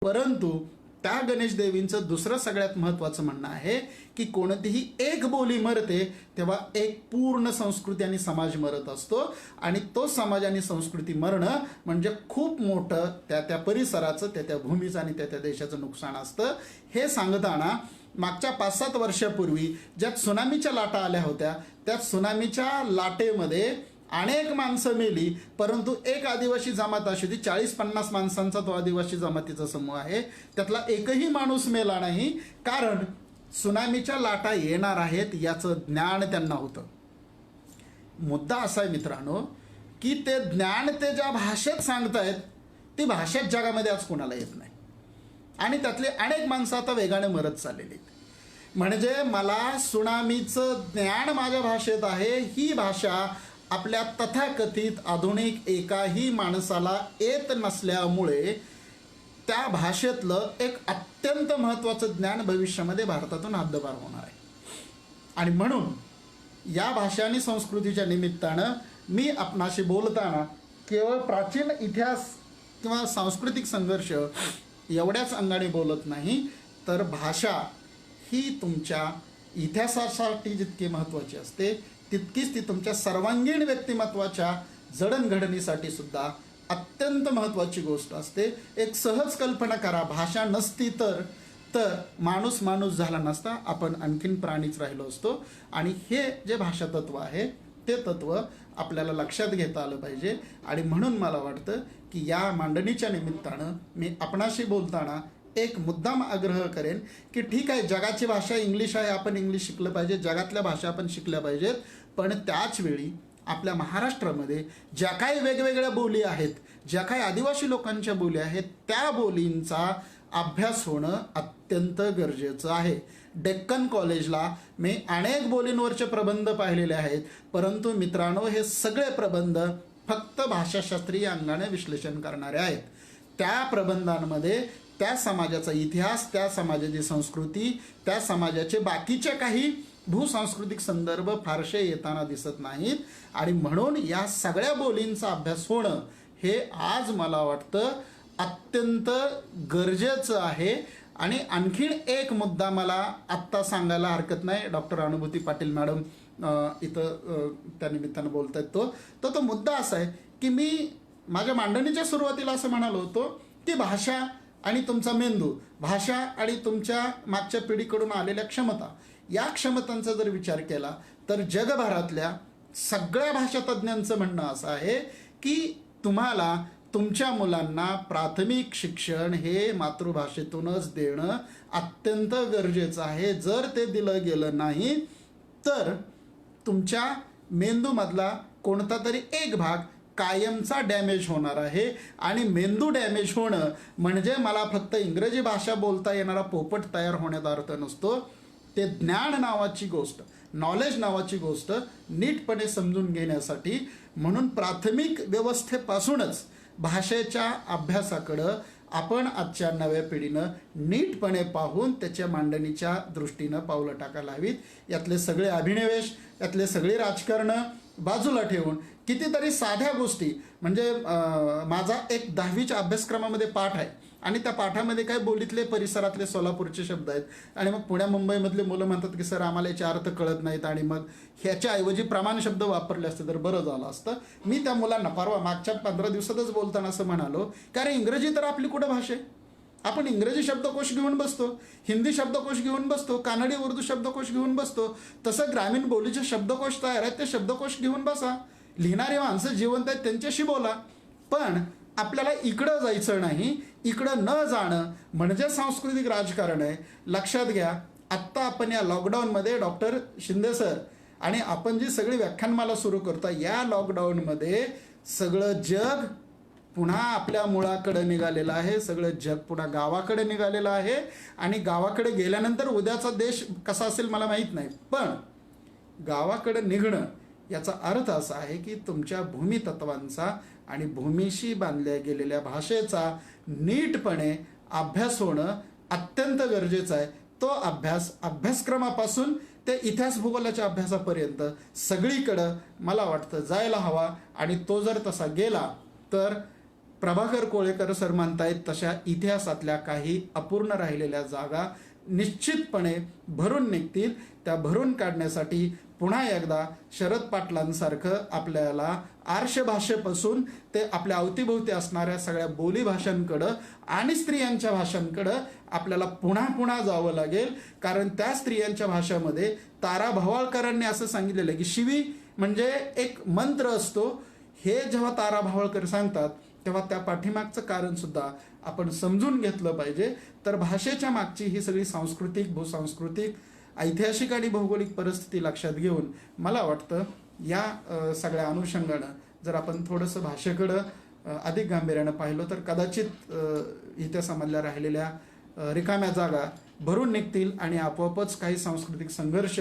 परंतु त्या गणेश देवींचं दुसरं सगळ्यात महत्त्वाचं म्हणणं आहे की कोणतीही एक बोली मरते तेव्हा एक पूर्ण संस्कृती आणि समाज मरत असतो आणि तो समाज आणि संस्कृती मरणं म्हणजे खूप मोठं त्या परिसराचं, त्या भूमीचं आणि त्या देशाचं नुकसान असतं. हे सांगताना मागच्या 5-7 वर्षापूर्वी ज्या त्सुनामीच्या लाटा आल्या होत्या त्या त्सुनामीच्या लाटेमध्ये अनेक माणसं मेली, परंतु एक आदिवासी जमात अशी होती, 40-50 माणसांचा तो आदिवासी जमातीचा समूह आहे, त्यातला एकही माणूस मेला नाही, कारण त्सुनामीच्या लाटा येणार आहेत याचं ज्ञान त्यांना होतं. मुद्दा असा आहे मित्रांनो की ते ज्ञान ते ज्या भाषेत सांगतायत ती भाषेत जगामध्ये आज कोणाला येत नाही आणि त्यातले अनेक माणसं आता वेगाने मरत चाललेली. म्हणजे मला त्सुनामीचं ज्ञान माझ्या भाषेत आहे, ही भाषा आपल्या तथाकथित आधुनिक एकाही माणसाला येत नसल्यामुळे त्या भाषेतलं एक अत्यंत महत्त्वाचं ज्ञान भविष्यामध्ये भारतातून हद्दपार होणार आहे. आणि म्हणून या भाषा आणि संस्कृतीच्या निमित्तानं मी आपणाशी बोलताना केवळ प्राचीन इतिहास किंवा सांस्कृतिक संघर्ष एवढ्याच अंगाने बोलत नाही, तर भाषा ही तुमच्या इतिहासासाठी जितकी महत्त्वाची असते तितकीच ती तुमच्या सर्वांगीण व्यक्तिमत्वाच्या जडणघडणीसाठी सुद्धा अत्यंत महत्त्वाची गोष्ट असते. एक सहज कल्पना करा, भाषा नसती तर माणूस झाला नसता, आपण आणखीन प्राणीच राहिलो असतो. आणि हे जे भाषा तत्व आहे ते तत्व आपल्याला लक्षात घेता आलं पाहिजे. आणि म्हणून मला वाटतं की या मांडणीच्या निमित्तानं मी आपणाशी बोलताना एक मुद्दाम आग्रह करेन की ठीक आहे, जगाची भाषा इंग्लिश आहे, आपण इंग्लिश शिकलं पाहिजे, जगातल्या भाषा आपण शिकल्या पाहिजेत, पण त्याच वेळी आपल्या महाराष्ट्रामध्ये ज्या काही वेगवेगळ्या बोली आहेत, ज्या काही आदिवासी लोकांच्या बोली आहेत, त्या बोलींचा अभ्यास होणं अत्यंत गरजेचं आहे. डेक्कन कॉलेजला मी अनेक बोलींवरचे प्रबंध पाहिलेले आहेत, परंतु मित्रांनो हे सगळे प्रबंध फक्त भाषाशास्त्रीय अंगाने विश्लेषण करणारे आहेत. त्या प्रबंधांमध्ये त्या समाजाचा इतिहास, त्या समाजाची संस्कृती, त्या समाजाचे बाकीचे काही भूसांस्कृतिक संदर्भ फारसे येताना दिसत नाहीत. आणि म्हणून या सगळ्या बोलींचा अभ्यास होणं हे आज मला वाटतं अत्यंत गरजेचं आहे. आणि आणखीन एक मुद्दा मला आत्ता सांगायला हरकत नाही, डॉक्टर अनुभूती पाटील मॅडम इथं त्या निमित्तानं बोलत आहेत, तो मुद्दा असा आहे की मी माझ्या मांडणीच्या सुरुवातीला असं म्हणालो होतो की भाषा आणि तुमचा मेंदू, भाषा आणि तुमच्या मागच्या पिढीकडून आलेल्या क्षमता, या क्षमतांचा जर विचार केला तर जगभरातल्या सगळ्या भाषा तज्ज्ञांचं म्हणणं असं आहे की तुम्हाला तुमच्या मुलांना प्राथमिक शिक्षण हे मातृभाषेतूनच देणं अत्यंत गरजेचं आहे. जर ते दिलं गेलं नाही तर तुमच्या मेंदूमधला कोणता तरी एक भाग कायमचा डॅमेज होणार आहे. आणि मेंदू डॅमेज होणं म्हणजे मला फक्त इंग्रजी भाषा बोलता येणारा पोपट तयार होण्याचा अर्थ नसतो. ते ज्ञान नावाची गोष्ट, नॉलेज नावाची गोष्ट नीटपणे समजून घेण्यासाठी म्हणून प्राथमिक व्यवस्थेपासूनच भाषेच्या अभ्यासाकडं आपण आजच्या नव्या पिढीनं नीटपणे पाहून त्याच्या मांडणीच्या दृष्टीनं पावलं टाकायला हवीत. यातले सगळे अभिनिवेश, यातले सगळे राजकारणं बाजूला ठेवून कितीतरी साध्या गोष्टी, म्हणजे माझा एक 10वीच्या अभ्यासक्रमामध्ये पाठ आहे आणि त्या पाठामध्ये काय बोलीतले परिसरातले सोलापूरचे शब्द आहेत आणि मग पुण्या मुंबईमधले मुलं म्हणतात की सर आम्हाला याचे अर्थ कळत नाहीत आणि मग ह्याच्याऐवजी प्रमाण शब्द वापरले असते तर बरं झालं असतं. मी त्या मुलांना परवा मागच्या 15 दिवसातच बोलताना असं म्हणालो, कारण इंग्रजी तर आपली कुठं भाषा आहे, आपण इंग्रजी शब्दकोश घेऊन बसतो, हिंदी शब्दकोश घेऊन बसतो, कानडी उर्दू शब्दकोश घेऊन बसतो, तसं ग्रामीण बोलीचे शब्दकोश तयार आहेत, ते शब्दकोश घेऊन बसा, लिहिणारी माणसं जिवंत आहेत त्यांच्याशी बोला. पण आपल्याला इकडं जायचं नाही, इकडं न जाणं म्हणजे सांस्कृतिक राजकारण आहे. लक्षात घ्या, आत्ता आपण या लॉकडाऊनमध्ये डॉक्टर शिंदे सर आणि आपण जी सगळी व्याख्यानमाला सुरू करतो, या लॉकडाऊनमध्ये सगळं जग पुन्हा आपल्या मुळाकडे निघालेलं आहे, सगळं जग पुन्हा गावाकडे निघालेलं आहे. आणि गावाकडे गेल्यानंतर उद्याचा देश कसा असेल मला माहीत नाही, पण गावाकडे निघणं याचा अर्थ असा आहे की तुमच्या भूमितत्वांचा आणि भूमीशी बांधल्या गेलेल्या भाषेचा नीटपणे अभ्यास होणं अत्यंत गरजेचं आहे. तो अभ्यास अभ्यासक्रमापासून ते इतिहास भूगोलाच्या अभ्यासापर्यंत सगळीकडं मला वाटतं जायला हवा. आणि तो जर तसा गेला तर प्रभाकर कोळेकर सर म्हणतायत तशा इतिहासातल्या काही अपूर्ण राहिलेल्या जागा निश्चितपणे भरून निघतील. त्या भरून काढण्यासाठी पुन्हा एकदा शरद पाटलांसारखं आपल्याला आर्ष भाषेपासून ते आपल्या अवतीभोवती असणाऱ्या सगळ्या बोलीभाषांकडं आणि स्त्रियांच्या भाषांकडं आपल्याला पुन्हा पुन्हा जावं लागेल. कारण त्या स्त्रियांच्या भाषामध्ये तारा भवाळकरांनी असं सांगितलेलं आहे की शिवी म्हणजे एक मंत्र असतो. हे जेव्हा तारा भवाळकर सांगतात तेव्हा त्या पाठीमागचं कारण सुद्धा आपण समजून घेतलं पाहिजे. तर भाषेच्या मागची ही सगळी सांस्कृतिक, भूसांस्कृतिक, ऐतिहासिक आणि भौगोलिक परिस्थिती लक्षात घेऊन मला वाटतं या सगळ्या अनुषंगानं जर आपण थोडंसं भाषेकडं अधिक गांभीर्यानं पाहिलं तर कदाचित इतिहासामधल्या राहिलेल्या रिकाम्या जागा भरून निघतील आणि आपोआपच काही सांस्कृतिक संघर्ष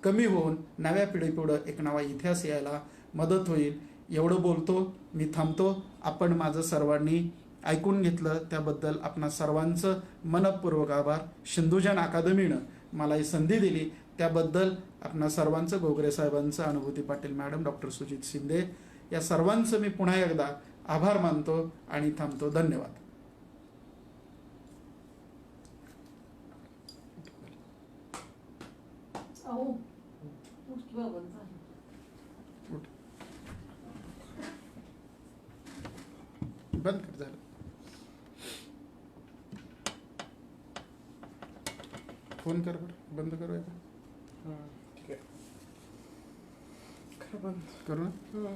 कमी होऊन नव्या पिढीपुढं एक नवा इतिहास यायला मदत होईल. एवढं बोलतो मी थांबतो. आपण माझं सर्वांनी ऐकून घेतलं त्याबद्दल आपणा सर्वांचं मनपूर्वक आभार. सिंधुजन अकादमीनं मला ही संधी दिली त्याबद्दल आपणा सर्वांचं, घोगरे साहेबांचं, अनुभूती पाटील मॅडम, डॉक्टर सुजित शिंदे या सर्वांचं मी पुन्हा एकदा आभार मानतो आणि थांबतो. धन्यवाद. बंद कर. झालं. फोन कर बरं. बंद करूया का? ठीक आहे. खरं बंद करू ना.